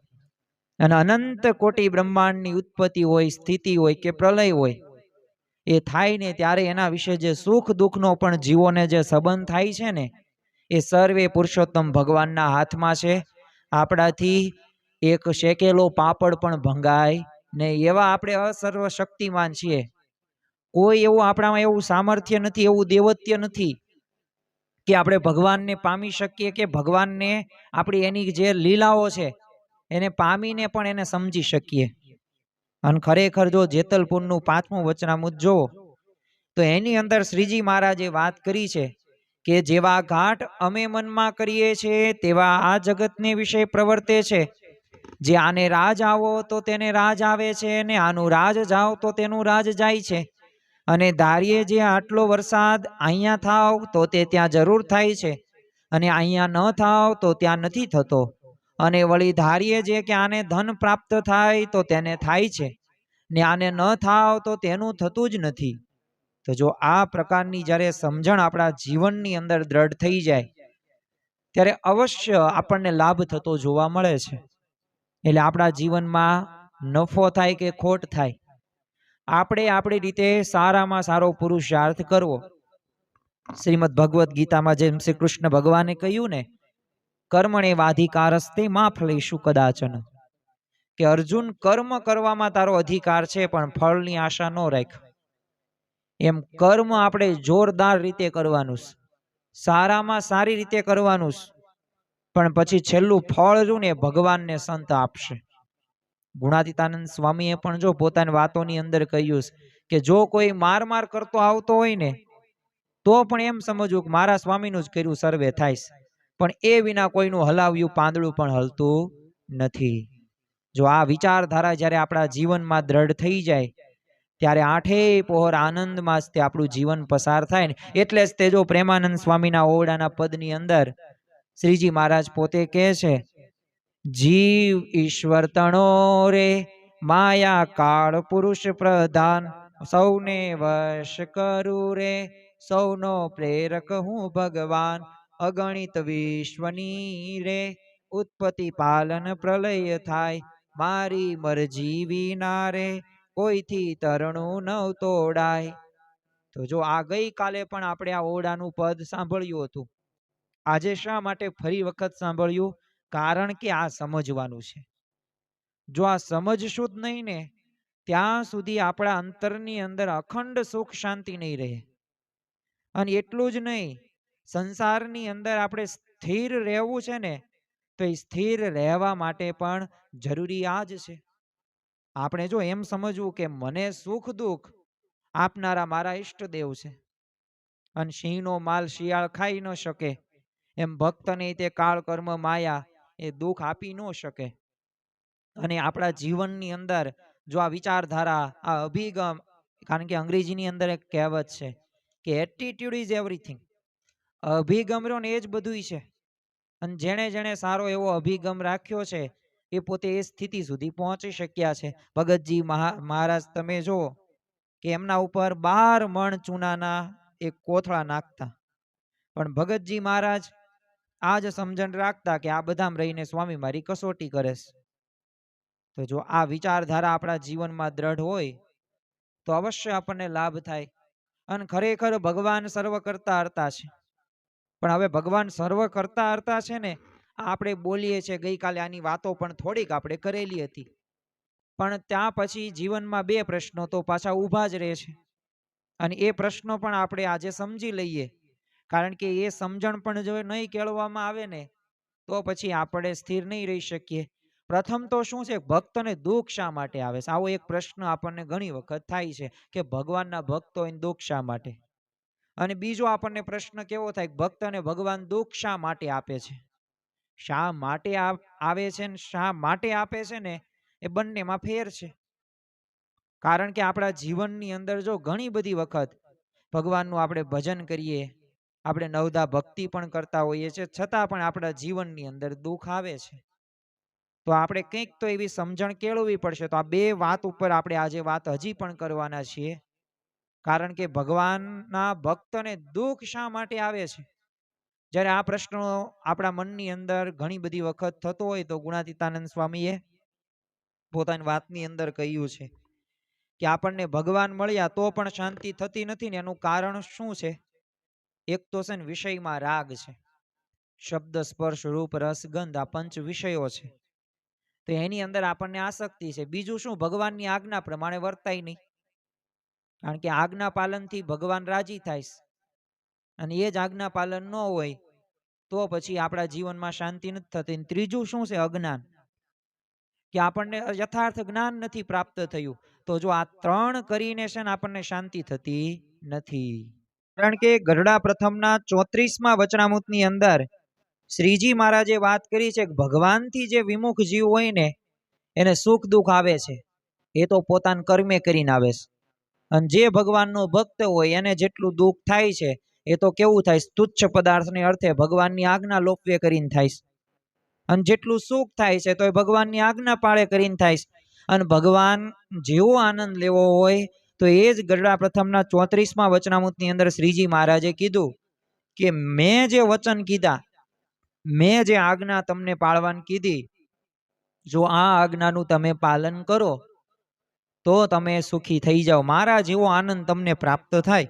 અને અનંત કોટી બ્રહ્માંડની ઉત્પત્તિ હોય, સ્થિતિ હોય કે પ્રલય હોય, એ થાય ને ત્યારે એના વિશે જે સુખ દુઃખનો પણ જીવોને જે સંબંધ થાય છે ને એ સર્વે પુરુષોત્તમ ભગવાનના હાથમાં છે. આપણાથી એક શેકેલો પાપડ પણ ભંગાય ને એવા આપણે અસર્વ શક્તિમાન છીએ. કોઈ એવું આપણામાં એવું સામર્થ્ય નથી, એવું દેવત્ય નથી કે આપણે ભગવાનને પામી શકીએ, કે ભગવાનને આપણી એની જે લીલાઓ છે એને પામીને પણ એને સમજી શકીએ. અને ખરેખર જો જેતલપુરનું 5મું વચનામૃત જો તો એની અંદર શ્રીજી મહારાજે વાત કરી છે કે જેવા ઘાટ અમે મનમાં કરીએ છીએ તેવા આ જગતને વિશે પ્રવર્તે છે. જે આને રાજ આવો તો તેને રાજ આવે છે, અને આનું રાજ જાઓ તો તેનું રાજ જાય છે. અને ધારીએ જે આટલો વરસાદ અહીંયા થાવ તો તે ત્યાં જરૂર થાય છે, અને અહીંયા ન થાવ તો ત્યાં નથી થતો. અને વળી ધારીએ જે કે આને ધન પ્રાપ્ત થાય તો તેને થાય છે ને આને ન થાવ તો તેનું થતું જ નથી. તો જો આ પ્રકારની જ્યારે સમજણ આપણા જીવનની અંદર દ્રઢ થઈ જાય ત્યારે અવશ્ય આપણને લાભ થતો જોવા મળે છે. એટલે આપણા જીવનમાં નફો થાય કે ખોટ થાય, આપણે આપણી રીતે સારામાં સારો પુરુષાર્થ કરવો. શ્રીમદ ભગવદ્ ગીતામાં જેમ શ્રી કૃષ્ણ ભગવાને કહ્યું ને, કર્મણે વાધિકારસ્તે માં ફલેષુ કદાચન, કે અર્જુન કર્મ કરવામાં તારો અધિકાર છે પણ ફળની આશા ન રાખ. એમ કર્મ આપણે જોરદાર રીતે કરવાનું, સારામાં સારી રીતે કરવાનું, પણ પછી છેલ્લું ફળ રહ્યું ને ભગવાનને સંત આપશે. ગુણાતીતાનંદ સ્વામીએ પણ જો પોતાની વાતોની અંદર કહ્યું કે જો કોઈ માર કરતો આવતો હોય ને તો પણ એમ સમજવું કે મારા સ્વામીનું જ કર્યું સર્વે થાય, પણ એ વિના કોઈનું હલાવ્યું પાંદડું પણ હલતું નથી. જો આ વિચારધારા જ્યારે આપણા જીવનમાં દ્રઢ થઈ જાય ત્યારે આઠેય પહોર આનંદમાં જ તે આપણું જીવન પસાર થાય ને. એટલે જ તે જો પ્રેમાનંદ સ્વામીના ઓરડાના પદની અંદર શ્રીજી મહારાજ પોતે કહે છે, જીવ ઈશ્વર તણો રે માયા કાળ પુરુષ પ્રધાન, સૌને વશ કરું રે સૌનો પ્રેરક હું ભગવાન, અગણિત વિશ્વની રે ઉત્પત્તિ પાલન પ્રલય થાય, મારી મરજી વિના રે કોઈથી તરણું ન તોડાય. તો જો આ ગઈકાલે પણ આપણે આ ઓરડાનું પદ સાંભળ્યું હતું, આજે શા માટે ફરી વખત સાંભળ્યું? કારણ કે આ સમજવાનું છે. જો આ સમજશું જ નહીં ને ત્યાં સુધી આપણા અંતરની અંદર અખંડ સુખ શાંતિ નહીં રહે. અને એટલું જ નહીં, સંસારની અંદર આપણે સ્થિર રહેવું છે ને તો એ સ્થિર રહેવા માટે પણ જરૂરી આ જ છે. આપણે જો એમ સમજવું કે મને સુખ દુઃખ આપનારા મારા ઈષ્ટદેવ છે અને સિંહનો માલ શિયાળ ખાઈ ન શકે, એમ ભક્તને તે કાળ કર્મ માયા એ દુઃખ આપી ન શકે. અને આપણા જીવનની અંદર જો આ વિચારધારા, આ અભિગમ, કારણ કે અંગ્રેજીની અંદર એક કહેવત છે કે એટીટ્યુડ ઇઝ એવરીથિંગ. અભિગમ રહ્યો ને એ જ બધું છે. અને જેણે જેણે સારો એવો અભિગમ રાખ્યો છે એ પોતે એ સ્થિતિ સુધી પહોંચી શક્યા છે. ભગતજી મહારાજ તમે જો કે એમના ઉપર 12 મણ ચૂનાના એક કોથળા નાખતા, પણ ભગતજી મહારાજ આ જ સમજણ રાખતા કે આ બધામાં રહીને સ્વામી મારી કસોટી કરે છે. તો જો આ વિચારધારા આપણા જીવનમાં દ્રઢ હોય તો અવશ્ય આપણને લાભ થાય. અને ખરેખર ભગવાન સર્વ કરતા હરતા છે. પણ હવે ભગવાન સર્વ કરતા હરતા છે ને આપણે બોલીએ છીએ, ગઈકાલે આની વાતો પણ થોડીક આપણે કરેલી હતી, પણ ત્યાં પછી જીવનમાં 2 પ્રશ્નો તો પાછા ઊભા જ રહે છે. અને એ પ્રશ્નો પણ આપણે આજે સમજી લઈએ, કારણ કે એ સમજણ પણ જો નહીં કેળવવામાં આવે ને તો પછી આપણે સ્થિર નહીં રહી શકીએ. પ્રથમ તો શું છે, ભક્તને દુઃખ શા માટે આવે છે? આવો એક પ્રશ્ન આપણને ઘણી વખત થાય છે કે ભગવાનના ભક્તોને દુઃખ શા માટે? અને બીજો આપણને પ્રશ્ન કેવો થાય, ભક્તને ભગવાન દુઃખ શા માટે આપે છે? શા માટે આવે છે ને શા માટે આપે છે ને એ બંનેમાં ફેર છે. કારણ કે આપણા જીવનની અંદર જો ઘણી બધી વખત ભગવાનનું આપણે ભજન કરીએ, આપણે નવદા ભક્તિ પણ કરતા હોઈએ છીએ, છતાં પણ આપણા જીવનની અંદર દુઃખ આવે છે. તો આપણે કંઈક તો એવી સમજણ કેળવવી પડશે. તો આ 2 વાત ઉપર આપણે આજે વાત હજી પણ કરવાના છીએ. કારણ કે ભગવાનના ભક્તને દુઃખ શા માટે આવે છે? જ્યારે આ પ્રશ્નો આપણા મનની અંદર ઘણી બધી વખત થતો હોય તો ગુણાતીતાનંદ સ્વામીએ પોતાની વાતની અંદર કહ્યું છે કે આપણને ભગવાન મળ્યા તો પણ શાંતિ થતી નથી ને એનું કારણ શું છે? એક તો છે ને વિષયમાં રાગ છે. શબ્દ સ્પર્શ રૂપ રસ ગંધ આ 5 વિષયો છે, તો એની અંદર આપણને આસક્તિ છે. બીજું શું? ભગવાનની આજ્ઞા પ્રમાણે વર્તાય નહીં, કારણ કે આજ્ઞા પાલનથી ભગવાન રાજી થાય અને એ જ આજ્ઞા પાલન ન હોય તો પછી આપણા જીવનમાં શાંતિ નથી થતી. ત્રીજું શું છે? અજ્ઞાન, કે આપણને યથાર્થ જ્ઞાન નથી પ્રાપ્ત થયું. તો જો આ 3 કરીને છે ને આપણને શાંતિ થતી નથી. કારણ કે ગરડા પ્રથમના 34મા વચનામૃતની અંદર શ્રીજી મહારાજે વાત કરી છે કે ભગવાનથી જે વિમુખ જીવ હોય ને એને સુખ દુઃખ આવે છે એ તો પોતાના કર્મે કરીને આવે છે. અને જે ભગવાનનો ભક્ત હોય એને જેટલું દુઃખ થાય છે એ તો કેવું થાય? તુચ્છ પદાર્થને અર્થે ભગવાનની આજ્ઞા લોપવે કરીને થાય. અને જેટલું સુખ થાય છે તો એ ભગવાનની આજ્ઞા પાળે કરીને થાય છે. અને ભગવાન જેવો આનંદ લેવો હોય તો એ જ ગરડા પ્રથમના 34મા વચનામૃતની અંદર શ્રીજી મહારાજે કીધું કે મેં જે વચન કીધા, મેં જે આજ્ઞા તમને પાળવાની કીધી, જો આ આજ્ઞાનું તમે પાલન કરો તો તમે સુખી થઈ જાઓ, મારા જેવો આનંદ તમને પ્રાપ્ત થાય.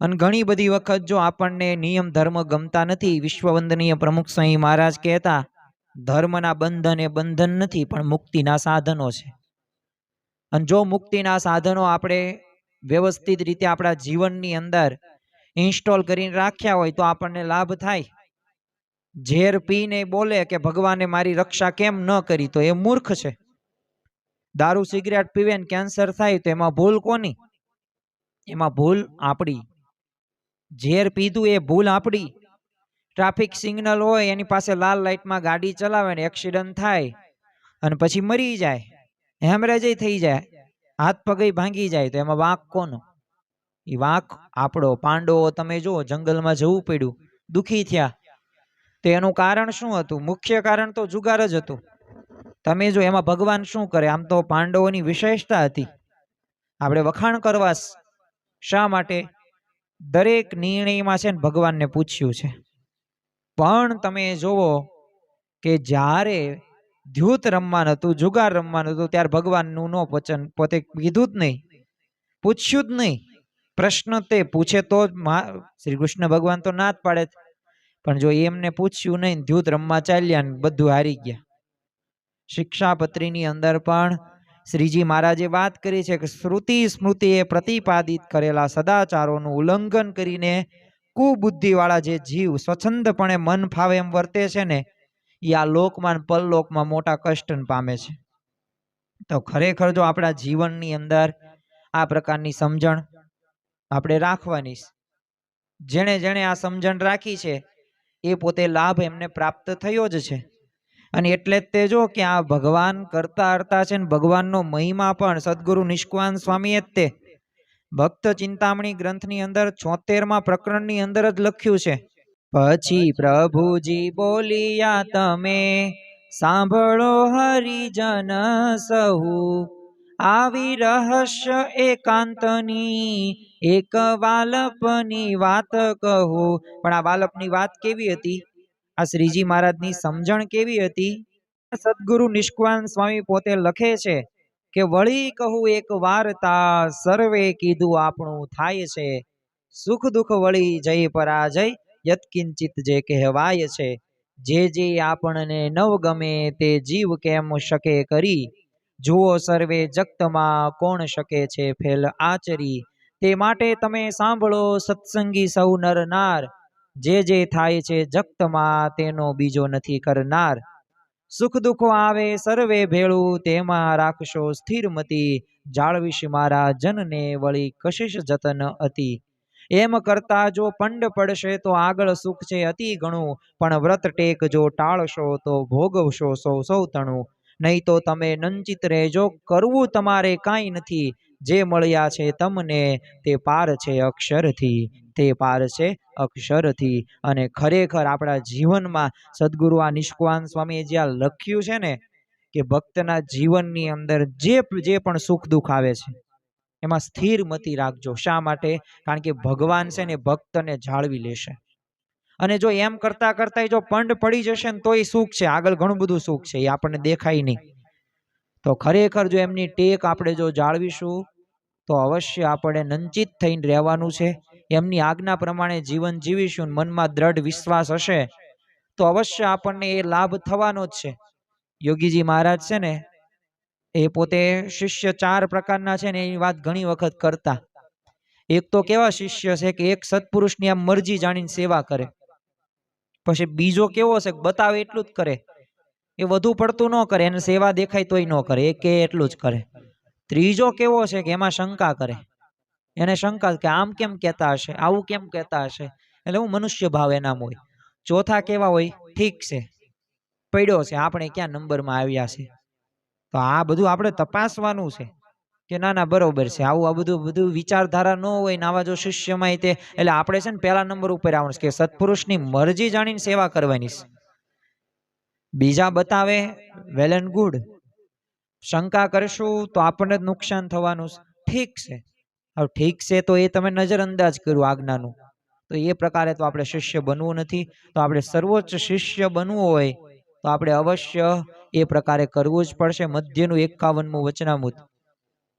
અને ઘણી બધી વખત જો આપણને નિયમ ધર્મ ગમતા નથી, વિશ્વવંદનીય પ્રમુખ સ્વામી મહારાજ કહેતા, ધર્મના બંધન એ બંધન નથી પણ મુક્તિના સાધનો છે. અને જો મુક્તિના સાધનો આપણે વ્યવસ્થિત રીતે આપણા જીવનની અંદર ઇન્સ્ટોલ કરીને રાખ્યા હોય તો આપણને લાભ થાય. ઝેર પીને બોલે કે ભગવાને મારી રક્ષા કેમ ન કરી, તો એ મૂર્ખ છે. દારૂ સિગરેટ પીવે ને કેન્સર થાય તો એમાં ભૂલ કોની? એમાં ભૂલ આપણી. ઝેર પીધું એ ભૂલ આપણી. ટ્રાફિક સિગ્નલ હોય એની પાસે લાલ લાઇટમાં ગાડી ચલાવે ને એક્સિડન્ટ થાય અને પછી મરી જાય, હેમરેજ થઈ જાય, હાથ પગ ભાંગી જાય, તો એમાં વાંક કોનો? એ વાંક આપણો. પાંડવો તમે જુઓ, જંગલમાં જવું પડ્યું, દુખી થયા, તો એનું કારણ શું હતું? મુખ્ય કારણ તો જુગાર જ હતું. તમે જો એમાં ભગવાન શું કરે? આમ તો પાંડવોની વિશેષતા હતી, આપણે વખાણ કરવા. શા માટે? દરેક નિર્ણયમાં છે ને ભગવાનને પૂછ્યું છે. પણ તમે જોવો કે જ્યારે ધ્યુત રમવાનું હતું, જુગાર રમવાનું હતું, ત્યારે ભગવાનનું નો વચન પોતે કીધું જ નહીં, પૂછ્યું જ નહીં. પ્રશ્ન તે પૂછે તો શ્રી કૃષ્ણ ભગવાન તો ના જ પાડે, પણ જો એમને પૂછ્યું નહીં, ધ્યુત રમવા ચાલ્યા ને બધું હારી ગયા. શિક્ષાપત્રીની અંદર પણ શ્રીજી મહારાજે વાત કરી છે કે શ્રુતિ સ્મૃતિએ પ્રતિપાદિત કરેલા સદાચારોનું ઉલ્લંઘન કરીને કુબુદ્ધિવાળા જે જીવ સ્વચ્છંદપણે મન ફાવે એમ વર્તે છે ને, એ આ લોકમાં પરલોકમાં મોટા કષ્ટ પામે છે. તો ખરેખર જો આપણા જીવનની અંદર આ પ્રકારની સમજણ આપણે રાખવાની, જેણે જેણે આ સમજણ રાખી છે એ પોતે લાભ એમને પ્રાપ્ત થયો જ છે. અને એટલે જ તે જો કે આ ભગવાન કરતા હરતા છે ને ભગવાનનો મહિમા પણ સદગુરુ નિષ્કુળાન સ્વામીએ જ તે ભક્ત ચિંતામણી ગ્રંથની અંદર 76મા પ્રકરણની અંદર જ લખ્યું છે. પછી પ્રભુજી બોલિયા, તમે સાંભળો હરિજન સહુ, આવી રહસ્ય એકાંતની એક વાલપની વાત કહું. પણ આ વાલપની વાત કેવી હતી? આ શ્રીજી મહારાજની સમજણ કેવી હતી? સદગુરુ નિષ્કુળાન સ્વામી પોતે લખે છે કે વળી કહું એક વાર્તા, સર્વે કીધું આપણું થાય છે, સુખ દુઃખ વળી જય પરાજય યત્કિંચિત જે કહેવાય છે. જે જે આપણને નવ ગમે તે જીવ કેમ શકે કરી, જુઓ સર્વે જગતમાં કોણ શકે છે ફેલ આચરી. તે માટે તમે સાંભળો સત્સંગી સૌ નર નાર, જે જે થાય છે જગતમાં તેનો બીજો નથી કરનાર. સુખ દુઃખો આવે સર્વે ભેળું, તેમાં રાખશો સ્થિરમતી, જાળવીશ મારા જનને વળી કશિશ જતન અતિ. એમ કરતા જો પંડ પડશે તો આગળ સુખ છે અતિ ઘણું, પણ વ્રત ટેક જો ટાળશો તો ભોગવશો સૌ સૌ તણું. નહીં તો તમે નંચિત રહેજો, કરવું તમારે કાંઈ નથી, જે મળ્યા છે તમને તે પાર છે અક્ષરથી, તે પાર છે અક્ષરથી. અને ખરેખર આપણા જીવનમાં સદગુરુ આ નિષ્કુળાન સ્વામીએ જ્યાં લખ્યું છે ને કે ભક્તના જીવનની અંદર જે પણ સુખ દુઃખ આવે છે એમાં સ્થિર મતિ રાખજો. શા માટે? કારણ કે ભગવાન છે ને ભક્તને જાળવી લેશે. અને જો એમ કરતા કરતા જો પંડ પડી જશે ને તોય સુખ છે, આગળ ઘણું બધું સુખ છે, એ આપણને દેખાય નહીં. તો ખરેખર જો એમની ટેક આપણે જો જાળવીશું તો અવશ્ય આપણે નંચિત થઈને રહેવાનું છે. એમની આજ્ઞા પ્રમાણે જીવન જીવીશું, મનમાં દ્રઢ વિશ્વાસ હશે તો અવશ્ય આપણને એ લાભ થવાનો જ છે. યોગીજી મહારાજ છે ને એ પોતે શિષ્ય 4 પ્રકારના છે ને એની વાત ઘણી વખત કરતા. એક તો કેવા શિષ્ય છે કે એક સત્પુરુષની આમ મરજી જાણીને સેવા કરે. પછી બીજો કેવો છે બતાવે એટલું જ કરે, એ વધુ પડતું ન કરે, એને સેવા દેખાય તોય ન કરે, એ કે એટલું જ કરે. ત્રીજો કેવો છે કે એમાં શંકા કરે, એને શંકા કે આમ કેમ કહેતા હશે, આવું કેમ કહેતા હશે, એટલે હું મનુષ્ય ભાવ એનામ હોય. ચોથા કેવા હોય? ઠીક છે, પડ્યો છે, આપણે ક્યાં નંબરમાં આવ્યા છે. તો આ બધું આપણે તપાસવાનું છે કે ના ના બરોબર છે, આવું આ બધું વિચારધારા ન હોય ને આવા જો શિષ્યમાં તે, એટલે આપણે છે ને પહેલા નંબર ઉપર આવવાનું કે સત્પુરુષની મરજી જાણીને સેવા કરવાની છે. બીજા બતાવે વેલ એન્ડ ગુડ, શંકા કરશું તો આપણને જ નુકસાન થવાનું છે. ઠીક છે, હવે ઠીક છે તો એ તમે નજરઅંદાજ કર્યું આજ્ઞાનું, તો એ પ્રકારે તો આપણે શિષ્ય બનવું નથી. તો આપણે સર્વોચ્ચ શિષ્ય બનવું હોય તો આપણે અવશ્ય એ પ્રકારે કરવું જ પડશે. મધ્યનું 51મું વચનામૃત,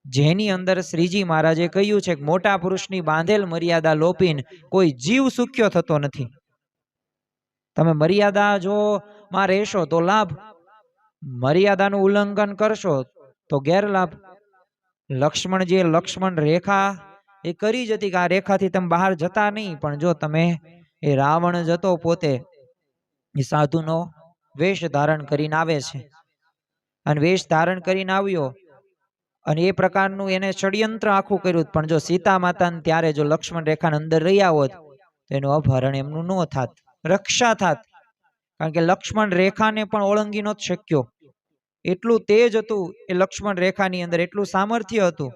જેની અંદર શ્રીજી મહારાજે કહ્યું છે કે મોટા પુરુષની બાંધેલ મર્યાદા લોપીને કોઈ જીવ સુખ્યો થતો નથી. તમે મર્યાદા જો માં રહેશો તો લાભ, મર્યાદાનું ઉલ્લંઘન કરશો તો ગેરલાભ. લક્ષ્મણ રેખા એ કરી જ હતી કે આ રેખાથી તમે બહાર જતા નહીં, પણ જો તમે એ રાવણ જતો પોતે એ સાધુનો વેશ ધારણ કરીને આવે છે, અને વેશ ધારણ કરીને આવ્યો અને એ પ્રકારનું એને ષડયંત્ર આખું કર્યું. પણ જો સીતા માતાને ત્યારે જો લક્ષ્મણ રેખાની અંદર રહ્યા હોત તો એનું અપહરણ એમનું ન થાત, રક્ષા થાત. કારણ કે લક્ષ્મણ રેખાને પણ ઓળંગી નહોત શક્યો, એટલું તેજ હતું એ લક્ષ્મણ રેખાની અંદર, એટલું સામર્થ્ય હતું.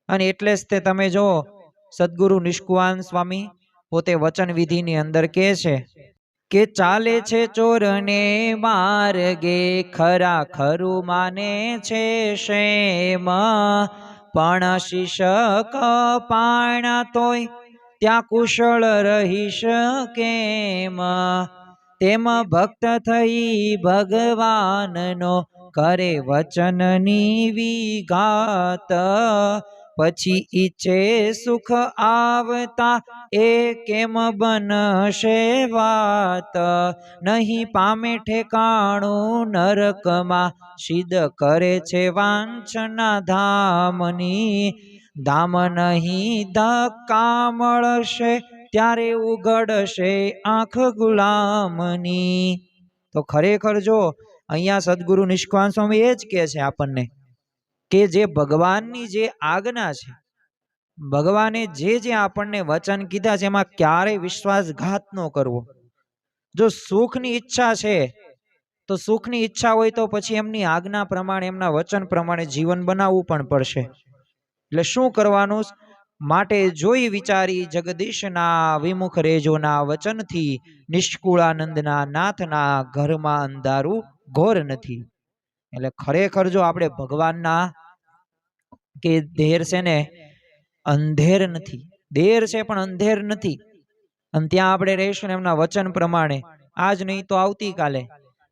અને એટલે જ તે તમે જો સદગુરુ નિષ્કુવાન સ્વામી પોતે વચન વિધિની અંદર કહે છે કે ચાલે છે ચોરને માર્ગે, ખરા ખરું માને છે શેમ, પણ શીશ કપાણા તોય ત્યાં કુશળ રહી શકેમ. તેમ ભક્ત થઈ ભગવાનનો કરે વચનની વિઘાત, પછી ઈચ્છે સુખ આવતા એ કેમ બનશે વાત. નહીં પામે ઠેકાણું નરકમાં, સિદ્ધ કરે છે વાંછના ધામની. ધામ નહીં ધક્કા મળશે ત્યારે ઉઘડશે આંખ ગુલામની. તો ખરેખર જો અહીંયા સદગુરુ નિષ્કાન સ્વામી એ જ કહે છે આપણને કે જે ભગવાનની જે આજ્ઞા છે, ભગવાને જે આપણને વચન કીધા છે એમાં ક્યારેય વિશ્વાસઘાત ન કરવો. જો સુખની ઈચ્છા છે તો સુખની ઈચ્છા હોય તો પછી એમની આજ્ઞા પ્રમાણે, એમના વચન પ્રમાણે જીવન બનાવવું પણ પડશે. એટલે શું કરવાનું? માટે જોઈ વિચારી જગદીશના વિમુખ રેજોના વચનથી, નિષ્કુળાનંદના નાથના ઘરમાં અંધારું ઘોર નથી. એટલે ખરેખર જો આપણે ભગવાનના કે દેર છે ને અંધેર નથી, દેર છે પણ અંધેર નથી, અને ત્યાં આપણે રહીશું ને એમના વચન પ્રમાણે, આજ નહીં તો આવતીકાલે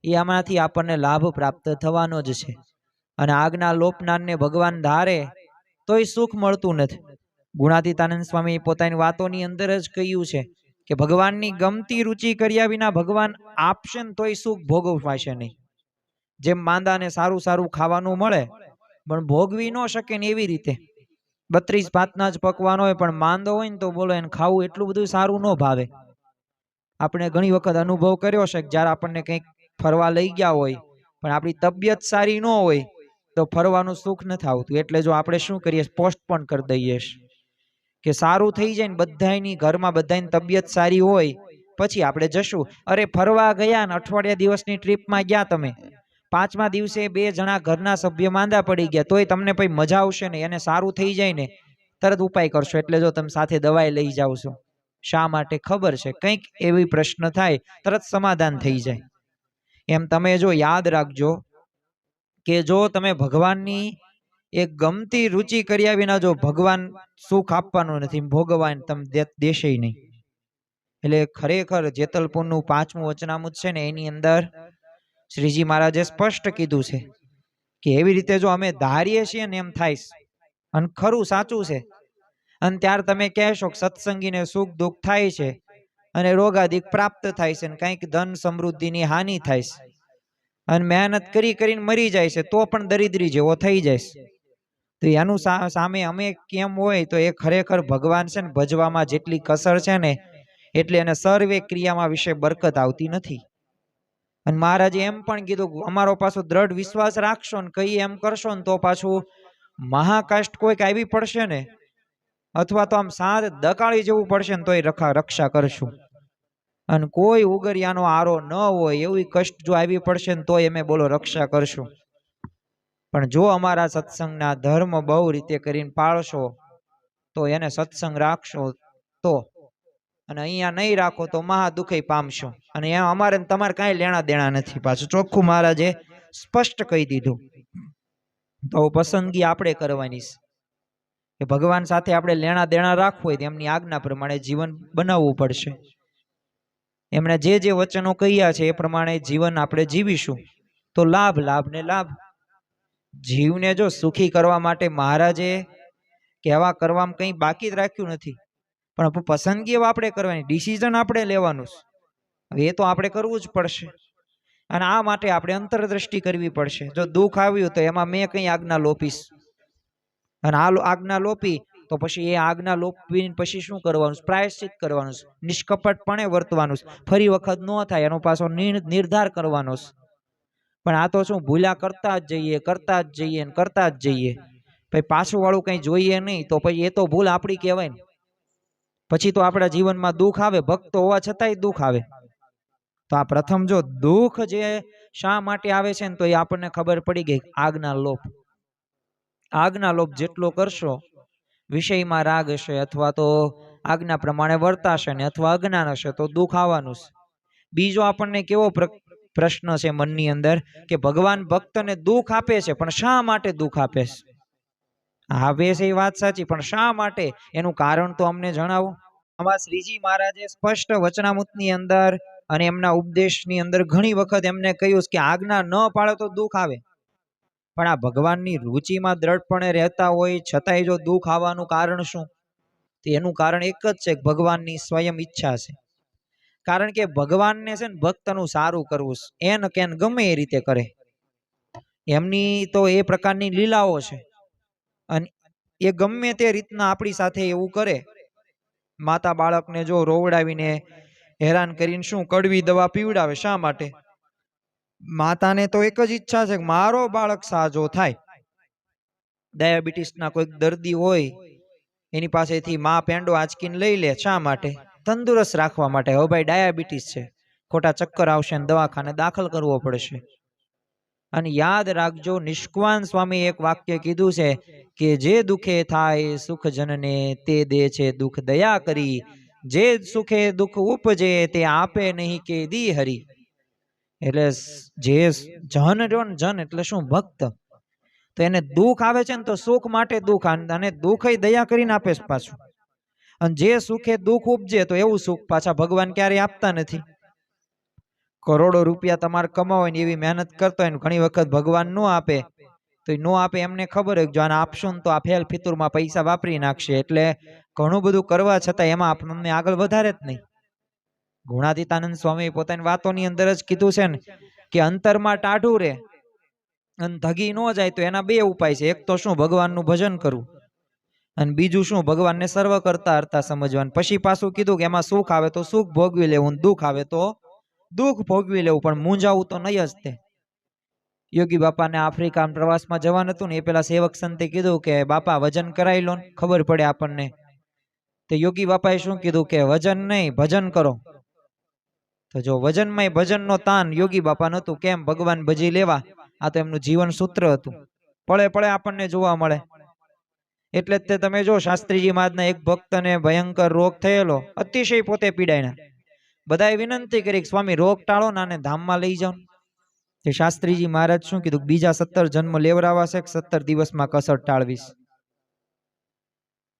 એ આમાંથી આપણને લાભ પ્રાપ્ત થવાનો જ છે. અને આજ્ઞા લોપનારને ભગવાન ધારે તોય સુખ મળતું નથી. ગુણાતીતાનંદ સ્વામી પોતાની વાતોની અંદર જ કહ્યું છે કે ભગવાનની ગમતી રુચિ કર્યા વિના ભગવાન આપશે ને તોય સુખ ભોગવવાશે નહીં. જેમ માંદાને સારું સારું ખાવાનું મળે પણ ભોગવી ન શકે ને એવી રીતે 32 ભાતના જ પકવાન હોય પણ માંદો હોય ને તો બોલો એને ખાવું એટલું બધું સારું ન ભાવે. આપણે ઘણી વખત અનુભવ કર્યો છે કે જ્યારે આપણને કંઈક ફરવા લઈ ગયા હોય પણ આપણી તબિયત સારી ન હોય તો ફરવાનું સુખ નથી આવતું. એટલે જો આપણે શું કરીએ, પોસ્ટપોન કરી દઈએ કે સારું થઈ જાય ને બધાની ઘરમાં બધાની તબિયત સારી હોય પછી આપણે જશું. અરે ફરવા ગયા ને અઠવાડિયા દિવસની ટ્રીપમાં ગયા, તમે 5મા દિવસે 2 જણા ઘરના સભ્ય માંદા પડી ગયા તોય તમને પછી મજા આવશે ને, એને સારું થઈ જાય ને તરત ઉપાય કરશો. એટલે જો તમે સાથે દવાઈ લઈ જાવ છો, શા માટે? ખબર છે કંઈક એવી પ્રશ્ન થાય તરત સમાધાન થઈ જાય. એમ તમે જો યાદ રાખજો કે જો તમે ભગવાનની એક ગમતી રુચિ કર્યા વિના જો ભગવાન સુખ આપવાનું નથી, ભોગવાન તમે દેશે નહીં. એટલે ખરેખર જેતલપુરનું 5મું વચનામૃત છે ને એની અંદર શ્રીજી મહારાજે સ્પષ્ટ કીધું છે કે એવી રીતે જો અમે ધારીએ છીએ ને એમ થાય, અને ખરું સાચું છે. અને ત્યાર તમે કહેશો કે સત્સંગીને સુખ દુઃખ થાય છે અને રોગાદિક પ્રાપ્ત થાય છે, અને કંઈક ધન સમૃદ્ધિની હાનિ થાય છે, અને મહેનત કરીને મરી જાય છે તો પણ દરિદ્રી જેવો થઈ જાય. તો એનું સામે અમે કેમ હોય તો એ ખરેખર ભગવાન છે ને ભજવામાં જેટલી કસર છે ને એટલે એને સર્વે ક્રિયામાં વિશે બરકત આવતી નથી. અને મહારાજે એમ પણ કીધું અમારો પાછો દ્રઢ વિશ્વાસ રાખશો ને કઈ એમ કરશો ને તો પાછું મહાકાષ્ટ કોઈક આવી પડશે ને અથવા તો આમ સાદ દકાળી જવું પડશે ને તોય રક્ષા કરશું. અને કોઈ ઉગરિયાનો આરો ન હોય એવી કષ્ટ જો આવી પડશે ને તોય અમે બોલો રક્ષા કરશું. પણ જો અમારા સત્સંગના ધર્મ બહુ રીતે કરીને પાળશો તો એને સત્સંગ રાખશો તો અને અહીંયા નહીં રાખો તો મહા દુઃખે પામશો. અને એમાં અમારે ને તમારે કાંઈ લેણા દેણા નથી. પાછું ચોખ્ખું મહારાજે સ્પષ્ટ કહી દીધું. તો પસંદગી આપણે કરવાની છે કે ભગવાન સાથે આપણે લેણા દેણા રાખવું હોય તો એમની આજ્ઞા પ્રમાણે જીવન બનાવવું પડશે. એમણે જે જે વચનો કહ્યા છે એ પ્રમાણે જીવન આપણે જીવીશું તો લાભ લાભ ને લાભ. જીવને જો સુખી કરવા માટે મહારાજે કહેવા કરવામાં કંઈ બાકી જ રાખ્યું નથી, પણ પસંદગી આપણે કરવાની, ડિસિઝન આપણે લેવાનું. હવે એ તો આપણે કરવું જ પડશે. અને આ માટે આપણે અંતરદ્રષ્ટિ કરવી પડશે. જો દુઃખ આવ્યું તો એમાં મેં કઈ આજ્ઞા લોપીશ, અને આ આજ્ઞા લોપી તો પછી એ આજ્ઞા લોપી પછી શું કરવાનું? પ્રાયશ્ચિત કરવાનું, નિષ્કપટપણે વર્તવાનું, ફરી વખત ન થાય એનો પાછો નિર્ધાર કરવાનો. પણ આ તો શું ભૂલ્યા કરતા જ જઈએ કરતા જ જઈએ કરતા જ જઈએ, પછી પાછું વાળું કઈ જોઈએ નહીં તો પછી એ તો ભૂલ આપણી કહેવાય ને. પછી તો આપણા જીવનમાં દુઃખ આવે, ભક્તો હોવા છતાંય દુઃખ આવે. તો આ પ્રથમ જો દુઃખ જે શા માટે આવે છે ને, તો એ આપણને ખબર પડી ગઈ, આજ્ઞા લોપ. આજ્ઞા લોપ જેટલો કરશો, વિષયમાં રાગ હશે અથવા તો આજ્ઞા પ્રમાણે વર્તાશે ને અથવા અજ્ઞાન હશે તો દુઃખ આવવાનું છે. બીજો આપણને કેવો પ્રશ્ન છે મનની અંદર કે ભગવાન ભક્તને દુઃખ આપે છે, પણ શા માટે દુઃખ આપે છે? આવે છે એ વાત સાચી, પણ શા માટે? એનું કારણ તો અમને જણાવો. આમાં શ્રીજી મહારાજે સ્પષ્ટ વચનામૃતની અંદર અને એમના ઉપદેશની અંદર ઘણી વખત એમને કહ્યું કે આજ્ઞા ન પાળે તો દુઃખ આવે. પણ આ ભગવાનની રુચિમાં દ્રઢપણે રહેતા હોય છતાંય જો દુઃખ આવવાનું કારણ શું? તો એનું કારણ એક જ છે, ભગવાનની સ્વયં ઈચ્છા છે. કારણ કે ભગવાનને છે ને ભક્તનું સારું કરવું, એન કેન ગમે એ રીતે કરે, એમની તો એ પ્રકારની લીલાઓ છે. અને એ ગમે તે રીતના આપણી સાથે એવું કરે. માતા બાળકને જો રોવડાવીને હેરાન કરીને શું કડવી દવા પીવડાવે, શા માટે? માતાને તો એક જ ઈચ્છા છે કે મારો બાળક સાજો થાય. ડાયાબિટીસના કોઈક દર્દી હોય એની પાસેથી મા પેંડો આંચકીને લઈ લે, શા માટે? તંદુરસ્ત રાખવા માટે. હવે ભાઈ ડાયાબિટીસ છે, ખોટા ચક્કર આવશે ને દવાખાને દાખલ કરવો પડશે. અને યાદ રાખજો, નિષ્કવાન સ્વામી એક વાક્ય કીધું છે કે જે દુખે થાય સુખ જનને તે દે છે દુઃખ દયા કરી, જે સુખે દુઃખ ઉપજે તે આપે નહીં કે દી હરી. એટલે જે જન રહ્યો ને, જન એટલે શું? ભક્ત. તો એને દુઃખ આવે છે ને તો સુખ માટે દુઃખ, અને દુઃખ દયા કરીને આપે છે પાછું. અને જે સુખે દુઃખ ઉપજે તો એવું સુખ પાછા ભગવાન ક્યારેય આપતા નથી. કરોડો રૂપિયા તમારે કમાવો ને એવી મહેનત કરતો હોય ને ઘણી વખત ભગવાન ન આપે તો ન આપે એમને ખબર હોય જો આને આપશું ને તો આ ફેલ ફિતુરમાં પૈસા વાપરી નાખશે, એટલે ઘણું બધું કરવા છતાં એમાં આપણને આગળ વધારે જ નહીં. ગુણાતીતાનંદ સ્વામી પોતાની વાતોની અંદર જ કીધું છે ને કે અંતરમાં ટાઢું રે અને ધગી ન જાય તો એના બે ઉપાય છે. એક તો શું? ભગવાનનું ભજન કરવું, અને બીજું શું? ભગવાનને સર્વ કરતા હરતા સમજવાનું. પછી પાછું કીધું કે એમાં સુખ આવે તો સુખ ભોગવી લેવું, દુઃખ આવે તો દુઃખ ભોગવી લેવું, પણ મૂંઝાવું તો નહીં જ તે. યોગી બાપાને આફ્રિકા પ્રવાસમાં જવાનું હતું ને, એ પેલા સેવક સંતે કીધું કે બાપા વજન કરાવી લો ને ખબર પડે આપણને. તો યોગી બાપાએ શું કીધું કે વજન નહીં, ભજન કરો. તો જો વજનમાં ભજનનો તાન યોગી બાપા નતું, કેમ? ભગવાન ભજી લેવા. આ તો એમનું જીવન સૂત્ર હતું, પળે પળે આપણને જોવા મળે. એટલે જ તમે જો શાસ્ત્રીજી મહારાજના એક ભક્તને ભયંકર રોગ થયેલો, અતિશય પોતે પીડાયના. બધાએ વિનંતી કરી કે સ્વામી રોગ ટાળો ને આને ધામમાં લઈ જાઓ. તે શાસ્ત્રીજી મહારાજ શું કીધું? બીજા 17 જન્મ લેવરાવા છે, 17 દિવસમાં કસર ટાળવીશ.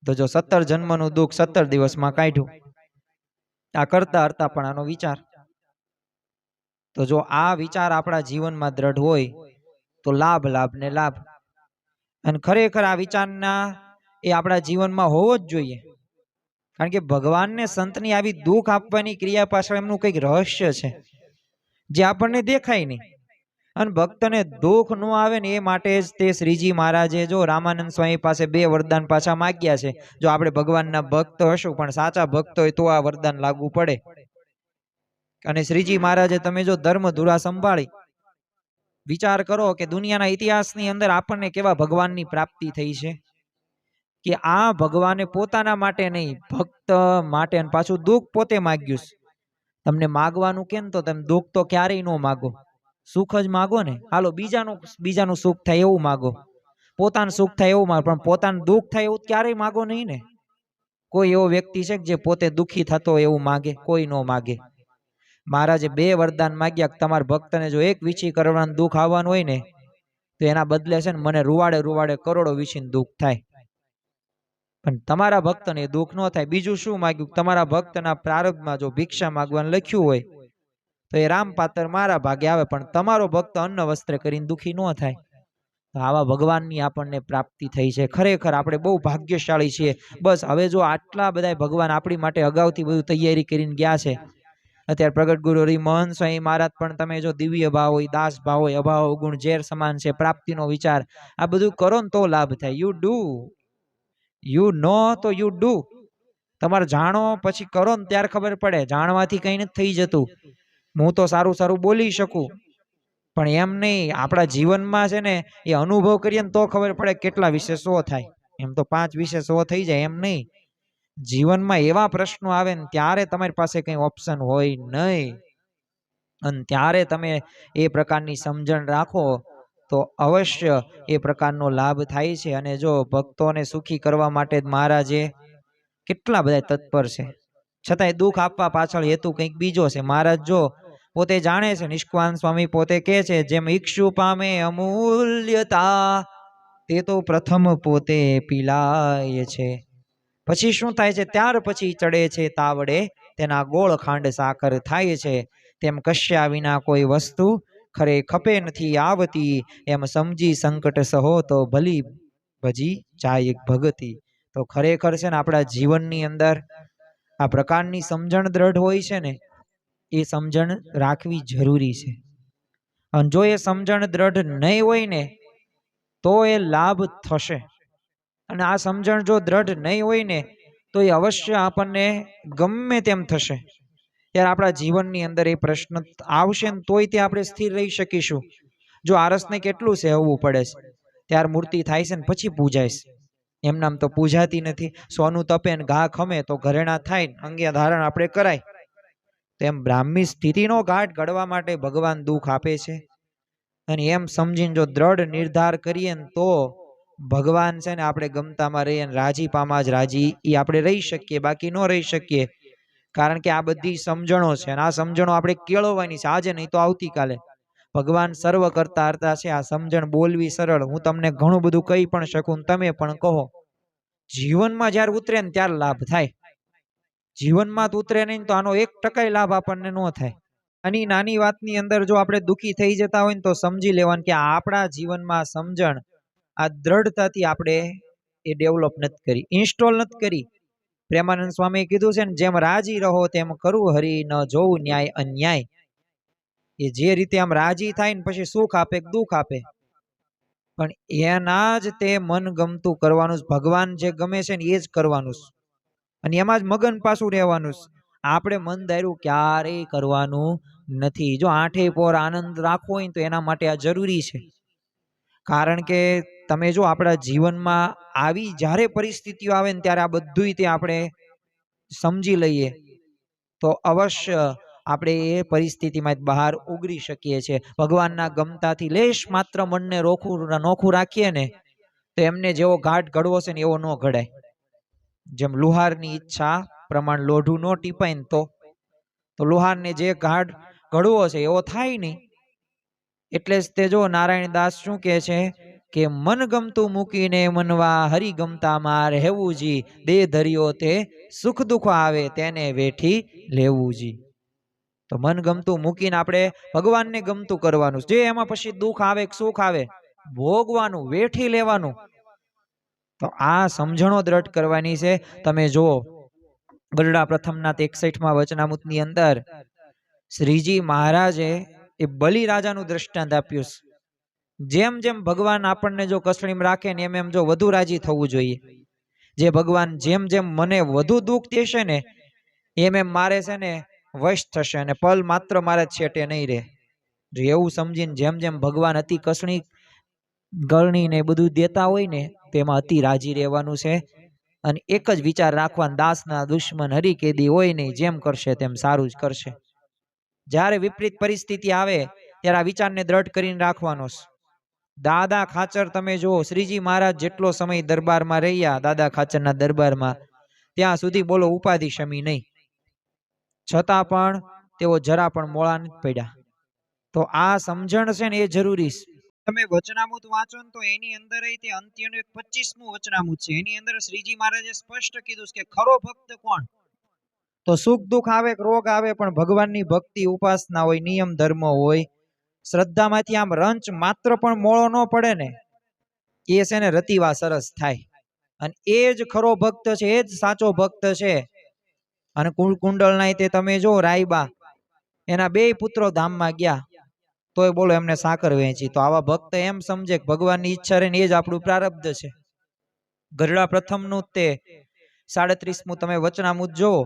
તો જો 17 જન્મનું દુઃખ 17 દિવસમાં કાઢ્યું. આ કરતા હરતા પણ આનો વિચાર. તો જો આ વિચાર આપણા જીવનમાં દ્રઢ હોય તો લાભ લાભ ને લાભ. અને ખરેખર આ વિચારના એ આપણા જીવનમાં હોવો જ જોઈએ. કારણ કે ભગવાનને સંતની આવી દુઃખ આપવાની ક્રિયા પાછળ એમનું કંઈક રહસ્ય છે જે આપણને દેખાય નહીં. અને ભક્તને દુઃખ ન આવે ને એ માટે જ તે શ્રીજી મહારાજે જો રામાનંદ સ્વામી પાસે 2 વરદાન પાછા માગ્યા છે. જો આપણે ભગવાનના ભક્ત હશું, પણ સાચા ભક્ત હોય તો આ વરદાન લાગુ પડે. અને શ્રીજી મહારાજે તમે જો ધર્મ ધુરા સંભાળી વિચાર કરો કે દુનિયાના ઇતિહાસની અંદર આપણને કેવા ભગવાનની પ્રાપ્તિ થઈ છે કે આ ભગવાને પોતાના માટે નહીં, ભક્ત માટે, અને પાછું દુઃખ પોતે માગ્યું. તમને માગવાનું કેમ? તો તમે દુઃખ તો ક્યારેય ન માગો, સુખ જ માગો ને. હાલો બીજાનું સુખ થાય એવું માગો, પોતાનું સુખ થાય એવું માગો, પણ પોતાનું દુઃખ થાય એવું ક્યારેય માગો નહીં ને. કોઈ એવો વ્યક્તિ છે કે જે પોતે દુઃખી થતો હોય એવું માગે? કોઈ નો માગે. મહારાજે 2 વરદાન માગ્યા કે તમારા ભક્તને જો એક વીછી કરવાનું દુઃખ આવવાનું હોય ને તો એના બદલે છે ને મને રૂવાડે રૂવાડે કરોડો વીછીને દુઃખ થાય, પણ તમારા ભક્તને દુઃખ ન થાય. બીજું શું માગ્યું? તમારા ભક્તના પ્રારબ્ધમાં જો ભિક્ષા માંગવાનું લખ્યું હોય તો એ રામપાતર મારા ભાગે આવે, પણ તમારો ભક્ત અન્ન વસ્ત્ર કરીને દુઃખી ન થાય. આવા ભગવાનની આપણને પ્રાપ્તિ થઈ છે. ખરેખર આપણે બહુ ભાગ્યશાળી છીએ. બસ હવે જો આટલા બધા ભગવાન આપણી માટે અગાઉથી બધું તૈયારી કરીને ગયા છે. અત્યારે પ્રગટ ગુરુ મહંત સ્વામી મહારાજ પણ તમે જો દિવ્ય ભાવ હોય, દાસ ભાવ હોય, અભાવ ગુણ ઝેર સમાન છે, પ્રાપ્તિનો વિચાર, આ બધું કરો ને તો લાભ થાય. યુ ડુ, યુ નો તો યુ ડુ. તમારે જાણો પછી કરો ને ત્યારે ખબર પડે. જાણવાથી કઈ નથી થઈ જતું. હું તો સારું સારું બોલી શકું, પણ એમ નહીં, આપણા જીવનમાં છે ને એ અનુભવ કરીએ ને તો ખબર પડે કેટલા વિશે 100 થાય. એમ તો 5 વિશે 100 થઈ જાય એમ નહીં. જીવનમાં એવા પ્રશ્નો આવે ને ત્યારે તમારી પાસે કઈ ઓપ્શન હોય નહીં, અને ત્યારે તમે એ પ્રકારની સમજણ રાખો તો અવશ્ય એ પ્રકારનો લાભ થાય છે. અને જો ભક્તોને સુખી કરવા માટે મહારાજે કેટલા બધા તત્પર છે, છતાંય દુઃખ આપવા પાછળ હેતુ કંઈક બીજો છે. મહારાજ જો પોતે જાણે છે, નિષ્કાન સ્વામી પોતે કહે છે, જેમ ઈક્ષુ પામે અમૂલ્યતા તે તો પ્રથમ પોતે પીલાય છે. પછી શું થાય છે? ત્યાર પછી ચડે છે તાવડે તેના ગોળ ખાંડ સાકર થાય છે. તેમ કશ્યા વિના કોઈ વસ્તુ ખરે ખપે નથી આવતી, એમ સમજી સંકટ સહો તો ભલી ભજી જાય ભગતી. તો ખરેખર છે ને આપણા જીવનની અંદર આ પ્રકારની સમજણ દ્રઢ હોય છે ને, એ સમજણ રાખવી જરૂરી છે. અને જો એ સમજણ દ્રઢ નહીં હોય ને તો એ લાભ થશે, અને આ સમજણ જો દ્રઢ નહીં હોય ને તો એ અવશ્ય આપણને ગમે તેમ થશે. ત્યારે આપણા જીવનની અંદર એ પ્રશ્ન આવશે ને તોય તે આપણે સ્થિર રહી શકીશું. જો આરસને કેટલું સહેવું પડે છે, ત્યાર મૂર્તિ થાય છે ને પછી પૂજાય છે. એમ નામ તો પૂજાતી નથી. સોનું તપે ને ઘા ખમે તો ઘરેણા થાય, અંગે ધારણ આપણે કરાય. તેમ બ્રાહ્મી સ્થિતિનો ઘાટ ઘડવા માટે ભગવાન દુઃખ આપે છે. અને એમ સમજીને જો દ્રઢ નિર્ધાર કરીએ ને તો ભગવાન છે ને આપણે ગમતામાં રહીએ, રાજીપામાં જ રાજી એ આપણે રહી શકીએ, બાકી ન રહી શકીએ. કારણ કે આ બધી સમજણો છે, અને આ સમજણો આપણે કેળવવાની છે, આજે નહીં તો આવતીકાલે. ભગવાન સર્વ કરતા હરતા છે. આ સમજણ બોલવી સરળ, હું તમને ઘણું બધું કહી પણ શકું, તમે પણ કહો. જીવનમાં જ્યારે ઉતરે ને ત્યારે લાભ થાય. જીવનમાં તો ઉતરે નહીં તો આનો 1% લાભ આપણને ન થાય. આની નાની વાતની અંદર જો આપણે દુઃખી થઈ જતા હોય ને તો સમજી લેવાનું કે આપણા જીવનમાં સમજણ આ દ્રઢતાથી આપણે એ ડેવલપ નથી કરી, ઇન્સ્ટોલ નથી કરી. પ્રેમાનંદ સ્વામીએ કીધું છે ને, જેમ રાજી રહો તેમ કરવું હરી, ન જોવું ન્યાય અન્યાય. એ જે રીતે આમ રાજી થાય ને પછી સુખ આપે કે દુઃખ આપે, પણ એના જ તે મન ગમતું કરવાનું. ભગવાન જે ગમે છે ને એ જ કરવાનું, અને એમાં જ મગન પાછું રહેવાનું. આપણે મન દાર્યું ક્યારેય કરવાનું નથી. જો 8 પોર આનંદ રાખવો હોય તો એના માટે આ જરૂરી છે. કારણ કે તમે જો આપણા જીવનમાં આવી જ્યારે પરિસ્થિતિઓ આવે ને ત્યારે આ બધું તે આપણે સમજી લઈએ તો અવશ્ય આપણે એ પરિસ્થિતિમાં બહાર ઉગરી શકીએ છીએ. ભગવાનના ગમતાથી લેશ માત્ર મનને નોખું રાખીએ ને તો એમને જેવો ઘાટ ઘડવો છે ને એવો ન ઘડાય. જેમ લુહારની ઈચ્છા પ્રમાણ લોઢું ન ટીપાય ને તો લુહારને જે ઘાટ ઘડવો છે એવો થાય નહીં. એટલે જ તે જો નારાયણ દાસ શું કહે છે કે મન ગમતું મૂકીને મનવા હરિ ગમતા માં રહેવું જી, દેહ ધર્યો તે સુખ દુઃખ આવે તેને વેઠી લેવું જી. તો મન ગમતું મૂકીને આપણે ભગવાનને ગમતું કરવાનું, જે એમાં પછી દુઃખ આવે સુખ આવે ભોગવાનું, વેઠી લેવાનું. તો આ સમજણો દ્રઢ કરવાની છે. તમે જુઓ ગરુડા પ્રથમના 61માં વચનામૃતની અંદર શ્રીજી મહારાજે એ બલિરાજાનું દ્રષ્ટાંત આપ્યું. જેમ જેમ ભગવાન આપણને જો કસણીમાં રાખે ને એમ એમ જો વધુ રાજી થવું જોઈએ. જે ભગવાન જેમ જેમ મને વધુ દુઃખ દેશે ને એમ એમ મારે છે ને વશ થશે, અને પલ માત્ર મારે છેટે નહીં રહે. જો એવું સમજીને જેમ જેમ ભગવાન અતિ કસણી ગળણી ને બધું દેતા હોય ને તેમાં અતિ રાજી રહેવાનું છે. અને એક જ વિચાર રાખવાનો, દાસના દુશ્મન હરી કેદી હોય નહીં, જેમ કરશે તેમ સારું જ કરશે. જ્યારે વિપરીત પરિસ્થિતિ આવે ત્યારે આ વિચારને દ્રઢ કરીને રાખવાનો. દાદા ખાચર તમે જુઓ, શ્રીજી મહારાજ જેટલો સમય દરબારમાં રહ્યા, દાદા ખાચરના દરબારમાં, ત્યાં સુધી બોલો ઉપાધિ શમી નહીં. છતાં પણ તેઓ જરા પણ મોળા નથી પડ્યા. તો આ સમજણ છે ને એ જરૂરી છે. તમે વચનામૃત વાંચો ને તો એની અંદર તે અંત્યનું એક 25મું વચનામૃત છે. એની અંદર શ્રીજી મહારાજે સ્પષ્ટ કીધું છે કે ખરો ભક્ત કોણ? તો સુખ દુઃખ આવે, રોગ આવે, પણ ભગવાનની ભક્તિ ઉપાસના હોય, નિયમ ધર્મ હોય, શ્રદ્ધામાંથી આમ રંચ માત્ર પણ મોળો ન પડે ને, એ છે ને રતિવા સરસ થાય. અને એ જ ખરો ભક્ત છે, એ જ સાચો ભક્ત છે. અને કુંડળના તે તમે જો રાયબા એના 2 પુત્રો ધામમાં ગયા તોય બોલો એમને સાકર વહેંચી. તો આવા ભક્ત એમ સમજે કે ભગવાનની ઈચ્છા રહે ને એ જ આપણું પ્રારબ્ધ છે. ગરડા પ્રથમનું તે 37મું તમે વચનામૃત જોવો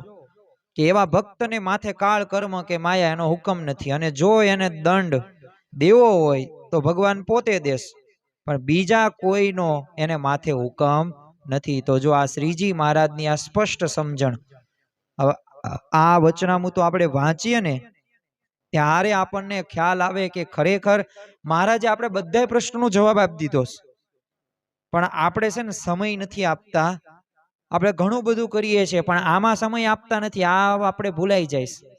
કે એવા ભક્તને માથે કાળ કર્મ કે માયા એનો હુકમ નથી, અને જો એને દંડ દેવો હોય તો ભગવાન પોતે દેશ, પણ બીજા કોઈનો એને માથે હુકમ નથી. તો જો આ શ્રીજી મહારાજની આ સ્પષ્ટ સમજણ, આ વચનામૃતો આપણે વાંચીએ ને ત્યારે આપણને ખ્યાલ આવે કે ખરેખર મહારાજે આપણે બધા પ્રશ્નોનો જવાબ આપી દીધો છે, પણ આપણે છે ને સમય નથી આપતા. આપણે ઘણું બધું કરીએ છીએ પણ આમાં સમય આપતા નથી. આ આપણે ભૂલાઈ જાય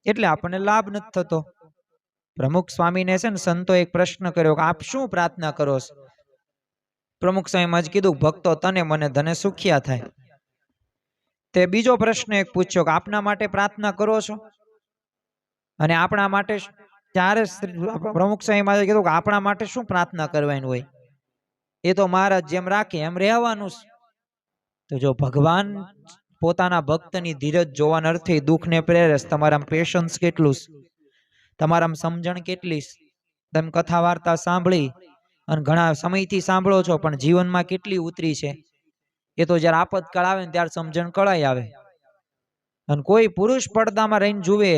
એટલે આપણને લાભ નથી થતો. પ્રમુખ સ્વામીને છે ને સંતો એક પ્રશ્ન કર્યો કે આપ શું પ્રાર્થના કરો છો? પ્રમુખ સ્વામીમાં જ કીધું ભક્તો તને મને ધને સુખિયા થાય. તે બીજો પ્રશ્ન એક પૂછ્યો કે આપના માટે પ્રાર્થના કરો છો? અને આપણા માટે ત્યારે પ્રમુખ સ્વામીમાં કીધું કે આપણા માટે શું પ્રાર્થના કરવાની હોય, એ તો મહારાજ જેમ રાખે એમ રહેવાનું. તો જો ભગવાન પોતાના ભક્તની ધીરજ જોવાના અર્થે દુઃખને પ્રેરે. તમારામાં પેશન્સ કેટલું, તમારામાં સમજણ કેટલી, તમે કથા વાર્તા સાંભળી અને ઘણા સમયથી સાંભળો છો પણ જીવનમાં કેટલી ઉતરી છે, એ તો જ્યારે આપતકાળ આવે ને ત્યારે સમજણ કળાઈ આવે. અને કોઈ પુરુષ પડદામાં રહીને જુએ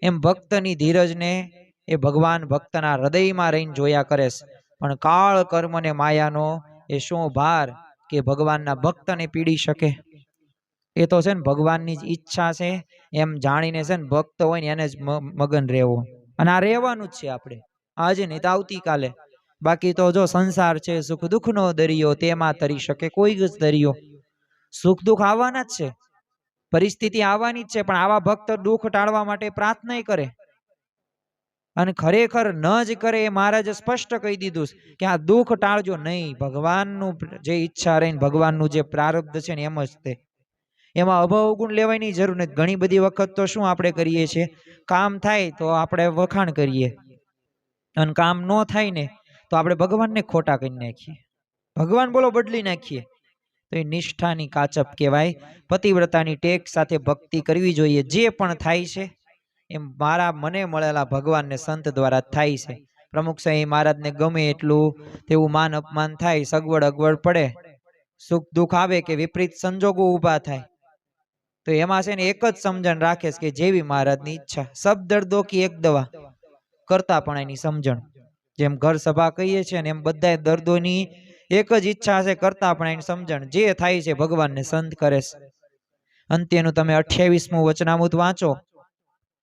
એમ ભક્તની ધીરજને એ ભગવાન ભક્તના હૃદયમાં રહીને જોયા કરે છે. પણ કાળ કર્મ ને માયાનો એ શું ભાર કે ભગવાનના ભક્તને પીડી શકે? એ તો છે ને ભગવાનની જ ઈચ્છા છે એમ જાણીને છે ને ભક્ત હોય ને એને જ મગન રહેવો. અને આ રહેવાનું જ છે આપણે, આજે નહીં તો આવતીકાલે. બાકી તો જો સંસાર છે સુખ દુઃખનો દરિયો, તેમાં તરી શકે કોઈ જ દરિયો. સુખ દુઃખ આવવાના જ છે, પરિસ્થિતિ આવવાની જ છે, પણ આવા ભક્ત દુઃખ ટાળવા માટે પ્રાર્થના કરે. અને ખરેખર ન જ કરે એ મહારાજે સ્પષ્ટ કહી દીધું કે આ દુઃખ ટાળજો નહીં. ભગવાનનું જે ઈચ્છા રહીને ભગવાનનું જે પ્રારબ્ધ છે ને એમ જ તે, એમાં અભાવ ગુણ લેવાની જરૂર નથી. ઘણી બધી વખત તો શું આપણે કરીએ છીએ, કામ થાય તો આપણે વખાણ કરીએ, અને કામ ન થાય ને તો આપણે ભગવાનને ખોટા કરી નાખીએ, ભગવાન બોલો બદલી નાખીએ. તો એ નિષ્ઠાની કાચપ કહેવાય. પતિવ્રતાની ટેક સાથે ભક્તિ કરવી જોઈએ. જે પણ થાય છે એમ મારા મને મળેલા ભગવાનને સંત દ્વારા થાય છે. પ્રમુખ સ્વામી મહારાજને ગમે એટલું તેવું માન અપમાન થાય, સગવડ અગવડ પડે, સુખ દુઃખ આવે કે વિપરીત સંજોગો ઊભા થાય, તો એમાં છે ને એક જ સમજણ રાખે છે કે જેવી મહારાજની ઈચ્છા. સબ દર્દો કી એક દવા, કરતા પણ એની સમજણ. જેમ ઘર સભા કહીએ છીએ ને એમ બધા દર્દોની એક જ ઈચ્છા છે, કરતા પણ એની સમજણ. જે થાય છે ભગવાનને સંત કરે છે. અંત્યનું તમે 28મું વચનામૃત વાંચો,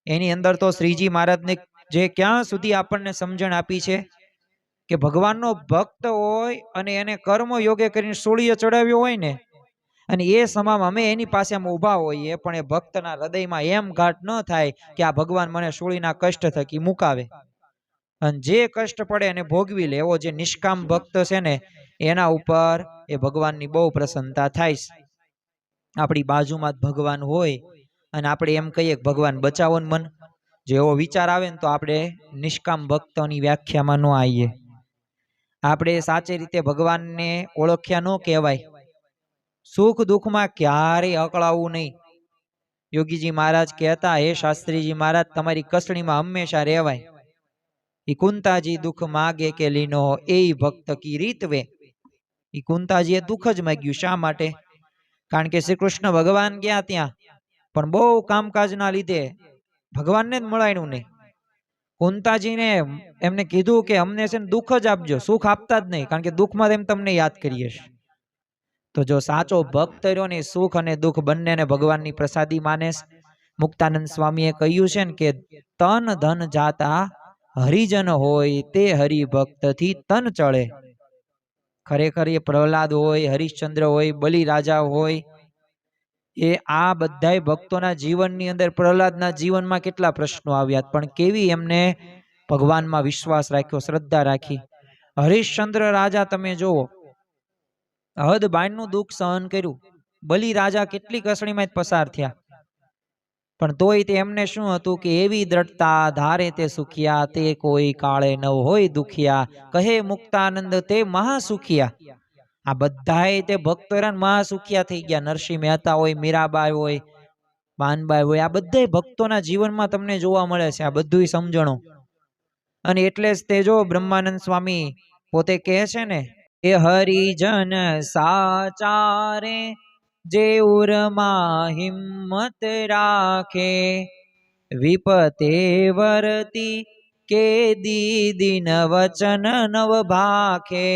એની અંદર તો શ્રીજી મહારાજને જે ક્યાં સુધી આપણને સમજણ આપી છે કે ભગવાનનો ભક્ત હોય અને એને કર્મ યોગે કરીને સૂળીએ ચડાવ્યો હોય ને, અને એ સમામ અમે એની પાસે ઊભા હોઈએ, પણ એ ભક્તના હૃદયમાં એમ ઘાટ ન થાય કે આ ભગવાન મને સૂળીના કષ્ટ થકી મુકાવે. અને જે કષ્ટ પડે એને ભોગવી લે, એવો જે નિષ્કામ ભક્ત છે ને એના ઉપર એ ભગવાનની બહુ પ્રસન્નતા થાય છે. આપણી બાજુમાં જ ભગવાન હોય અને આપણે એમ કહીએ કે ભગવાન બચાવો ને મન, જેવો વિચાર આવે ને તો આપણે નિષ્કામ ભક્તોની વ્યાખ્યામાં ન આવીએ. આપણે સાચી રીતે ભગવાનને ઓળખ્યા ન કહેવાય. સુખ દુઃખમાં ક્યારેય અકળાવવું નહીં. યોગીજી મહારાજ કહેતા, હે શાસ્ત્રીજી મહારાજ તમારી કસણીમાં હંમેશા રહેવાય. ઈ કુંતાજી દુઃખ માગે કે લીનો એ ભક્ત કી રીતવે. ઈ કુંતાજીએ દુઃખ જ માગ્યું. શા માટે? કારણ કે શ્રી કૃષ્ણ ભગવાન ગયા ત્યાં, પણ બહુ કામકાજના લીધે ભગવાનને જ મળાયું નહીં. કુંતાજીને એમને કીધું કે અમને છે ને દુઃખ જ આપજો, સુખ આપતા જ નહીં, કારણ કે દુઃખમાં એમ તમને યાદ કરીએ. તો જો સાચો ભક્ત રહ્યો ને સુખ અને દુઃખ બંનેને ભગવાનની પ્રસાદી માને. મુક્તાનંદ સ્વામીએ કહ્યું છે ને કે તન ધન જાતા હરિજન હોય તે હરિભક્તથી તન ચડે. ખરેખર એ પ્રહલાદ હોય, હરિશ્ચંદ્ર હોય, બલિ રાજા હોય, એ આ બધાય ભક્તોના જીવનની અંદર પ્રહલાદના જીવનમાં કેટલા પ્રશ્નો આવ્યા, પણ કેવી એમને ભગવાનમાં વિશ્વાસ રાખ્યો, શ્રદ્ધા રાખી. હરિશ્ચંદ્ર રાજા તમે જોવો, હદ બાણનું દુઃખ સહન કર્યું. બલિ રાજા કેટલી કસણીમાં પસાર થયા, પણ તોય તે એમને શું હતું કે એવી દ્રઢતા, ધારે તે સુખિયા, તે કોઈ કાળે નવ હોય દુખિયા, કહે મુક્તાનંદ તે મહાસુખિયા. આ બધાય તે ભક્તો મહાસુખિયા થઈ ગયા. નરસિંહ મહેતા હોય, મીરાબાઈ હોય, પાનબાઈ હોય, આ બધા ભક્તોના જીવનમાં તમને જોવા મળે છે આ બધું સમજણો. અને એટલે જ તે જો બ્રહ્માનંદ સ્વામી પોતે કહે છે ને, એ હરિજન સાચારે જે ઉરમાં હિંમત રાખે, વિપતે વરતી કે દીદીન વચન નવ ભાખે.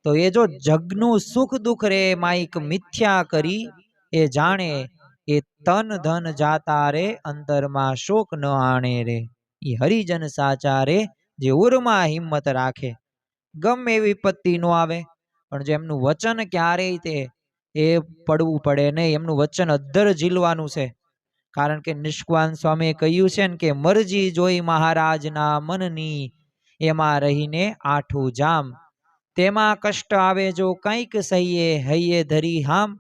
તો એ જો જગનું સુખ દુઃખ રે માઈક મિથ્યા કરી, એ જાણે એ તન ધન જાતા રે અંતરમાં શોક ન આણે રે. એ હરિજન સાચા રે જે ઉરમાં હિંમત રાખે, ગમે એવી વિપત્તિ નો આવે પણ જો એમનું વચન ક્યારેય તે એ પડવું પડે નહીં, એમનું વચન અદ્ધર ઝીલવાનું છે. કારણ કે નિષ્કાન સ્વામીએ કહ્યું છે ને કે મરજી જોઈ મહારાજના મનની, એમાં રહીને આઠું જામ, તેમાં કષ્ટ આવે જો કંઈક સહીએ હૈયે ધરી હામ,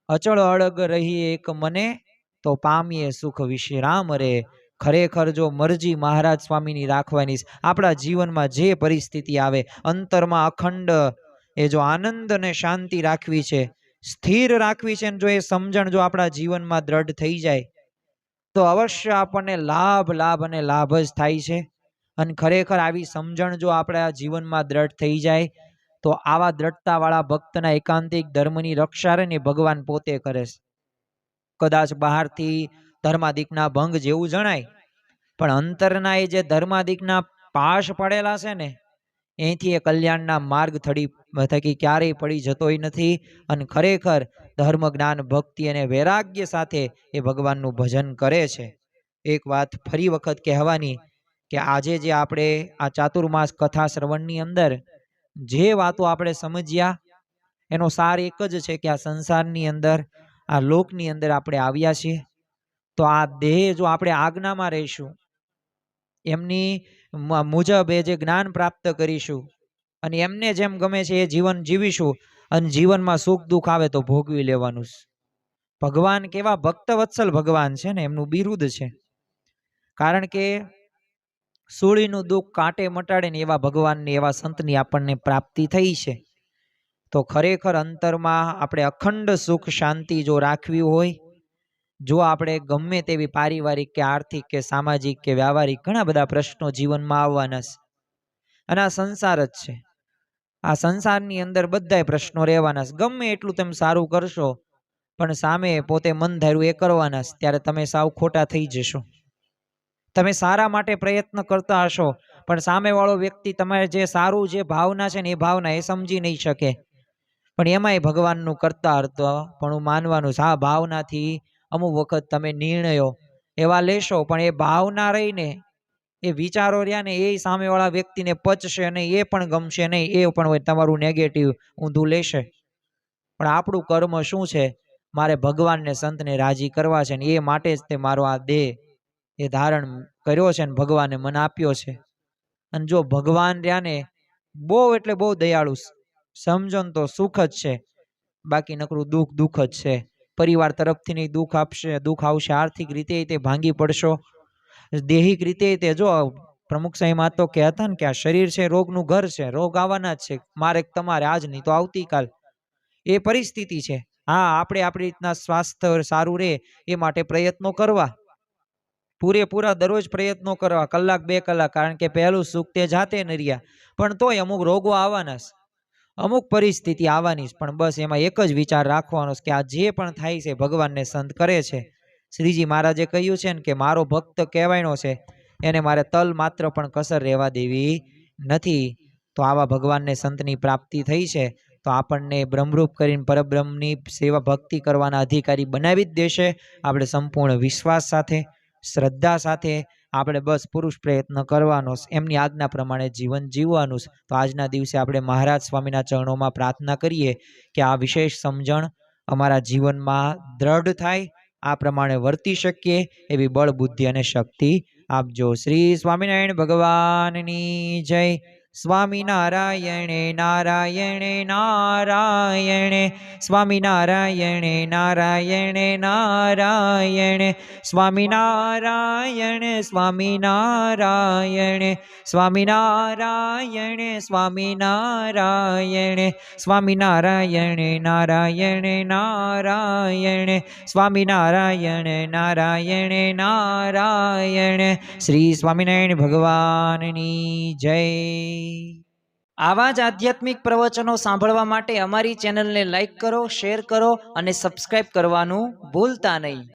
અચળ અડગ રહીએ એક મને તો પામીએ સુખ વિશ્રામ રે. ખરેખર જો મરજી મહારાજ સ્વામીની રાખવાની, આપણા જીવનમાં જે પરિસ્થિતિ આવે અંતરમાં અખંડ એ જો આનંદ અને શાંતિ રાખવી છે, સ્થિર રાખવી છે, જો એ સમજણ જો આપણા જીવનમાં દ્રઢ થઈ જાય તો અવશ્ય આપણને લાભ લાભ અને લાભ જ થાય છે. અને ખરેખર આવી સમજણ જો આપણા જીવનમાં દ્રઢ થઈ જાય તો આવા દ્રઢતા વાળા ભક્તના એકાંતિક ધર્મની રક્ષા રે ને ભગવાન પોતે કરે છે. કદાચ બહારથી ધર્માદિકના ભંગ જેવું જણાય, પણ અંતરના એ જે ધર્માદિકના પાશ પડેલા છે ને, અહીંથી એ કલ્યાણના માર્ગ થકી ક્યારેય પડી જતોય નથી. અને ખરેખર ધર્મ જ્ઞાન ભક્તિ અને વૈરાગ્ય સાથે એ ભગવાનનું ભજન કરે છે. એક વાત ફરી વખત કહેવાની કે આજે જે આપણે આ ચાતુર્માસ કથા શ્રવણની અંદર જે વાતો આપણે સમજ્યા એનો સાર એક જ છે કે આ સંસારની અંદર, આ લોકની અંદર આપણે આવ્યા છીએ તો આ દેહ જો આપણે આજ્ઞામાં રહીશું, એમની મુજબ એ જે જ્ઞાન પ્રાપ્ત કરીશું અને એમને જેમ ગમે છે એ જીવન જીવીશું, અને જીવનમાં સુખ દુઃખ આવે તો ભોગવી લેવાનું. ભગવાન કેવા ભક્તવત્સલ ભગવાન છે ને, એમનું બિરુદ છે. કારણ કે સૂળીનું દુઃખ કાંટે મટાડે ને એવા ભગવાનની, એવા સંતની આપણને પ્રાપ્તિ થઈ છે. તો ખરેખર અંતરમાં આપણે અખંડ સુખ શાંતિ જો રાખવી હોય, જો આપણે ગમે તેવી પારિવારિક કે આર્થિક કે સામાજિક કે વ્યવહારિક ઘણા બધા પ્રશ્નો જીવનમાં આવવાના છે, અને આ સંસાર જ છે. આ સંસારની અંદર બધાય પ્રશ્નો રહેવાના છે. ગમે એટલું તમે સારું કરશો પણ સામે પોતે મન ધાર્યું એ કરવાના છે, ત્યારે તમે સાવ ખોટા થઈ જશો. તમે સારા માટે પ્રયત્ન કરતા હશો પણ સામેવાળો વ્યક્તિ તમારે જે સારું જે ભાવના છે ને એ ભાવના એ સમજી નહીં શકે, પણ એમાંય ભગવાનનું કરતા હરતા પણ માનવાનું છે. આ ભાવનાથી અમુક વખત તમે નિર્ણયો એવા લેશો પણ એ ભાવના રહીને એ વિચારો રહ્યા ને એ સામેવાળા વ્યક્તિને પચશે નહીં, એ પણ ગમશે નહીં, એ પણ હોય તમારું નેગેટિવ ઊંધું લેશે. પણ આપણું કર્મ શું છે, મારે ભગવાનને સંતને રાજી કરવા છે ને એ માટે જ તે મારો આ દેહ એ ધારણ કર્યો છે ને ભગવાને મને આપ્યો છે. અને જો ભગવાન રહ્યા ને બહુ એટલે બહુ દયાળુ, સમજો ને તો સુખ જ છે, બાકી નકરું દુઃખ દુઃખ જ છે. પરિવાર તરફથી નહીં દુઃખ આપશે, દુઃખ આવશે. આર્થિક રીતે તે ભાંગી પડશો, દેહિક રીતે તે જો પ્રમુખ સાહેબ તો કહેતા ને કે આ શરીર છે રોગનું ઘર છે, રોગ આવવાના જ છે, મારે તમારે આજ નહીં તો આવતીકાલ, એ પરિસ્થિતિ છે. હા, આપણે આપણી રીતના સ્વાસ્થ્ય સારું રહે એ માટે પ્રયત્નો કરવા, પૂરેપૂરા દરરોજ પ્રયત્નો કરવા, કલાક બે કલાક, કારણ કે પહેલું સુખ તે જાતે ન રહ્યા. પણ તોય અમુક રોગો આવવાના, અમુક પરિસ્થિતિ આવવાની, પણ બસ એમાં એક જ વિચાર રાખવાનો કે આ જે પણ થાય છે ભગવાનને સંત કરે છે. શ્રીજી મહારાજે કહ્યું છે ને કે મારો ભક્ત કહેવાયનો છે, એને મારે તલ માત્ર પણ કસર રહેવા દેવી નથી. તો આવા ભગવાનને સંતની પ્રાપ્તિ થઈ છે તો આપણને બ્રહ્મરૂપ કરીને પરબ્રહ્મની સેવા ભક્તિ કરવાના અધિકારી બનાવી જ દેશે. આપણે સંપૂર્ણ વિશ્વાસ સાથે, શ્રદ્ધા સાથે આપણે બસ પુરુષ પ્રયત્ન કરવાનો, એમની આજ્ઞા પ્રમાણે જીવન જીવવાનું. તો આજના દિવસે આપણે મહારાજ સ્વામીના ચરણોમાં પ્રાર્થના કરીએ કે આ વિશેષ સમજણ અમારા જીવનમાં દ્રઢ થાય, આ પ્રમાણે વર્તી શકીએ એવી બળ, બુદ્ધિ અને શક્તિ આપજો. શ્રી સ્વામિનારાયણ ભગવાનની જય. સ્વામિનારાયણે નારાયણે નારાયણે સ્વામિનારાયણે નારાયણે નારાયણે સ્વામિનારાયણ સ્વામિનારાયણ સ્વામિનારાયણ સ્વામિનારાયણ સ્વામિનારાયણ નારાયણ નારાયણ સ્વામિનારાયણ નારાયણ નારાયણ. શ્રી સ્વામિનારાયણ ભગવાનની જય. આવા જ આધ્યાત્મિક પ્રવચનો સાંભળવા માટે અમારી ચેનલને લાઈક કરો, શેર કરો અને સબસ્ક્રાઇબ કરવાનું ભૂલતા નહીં.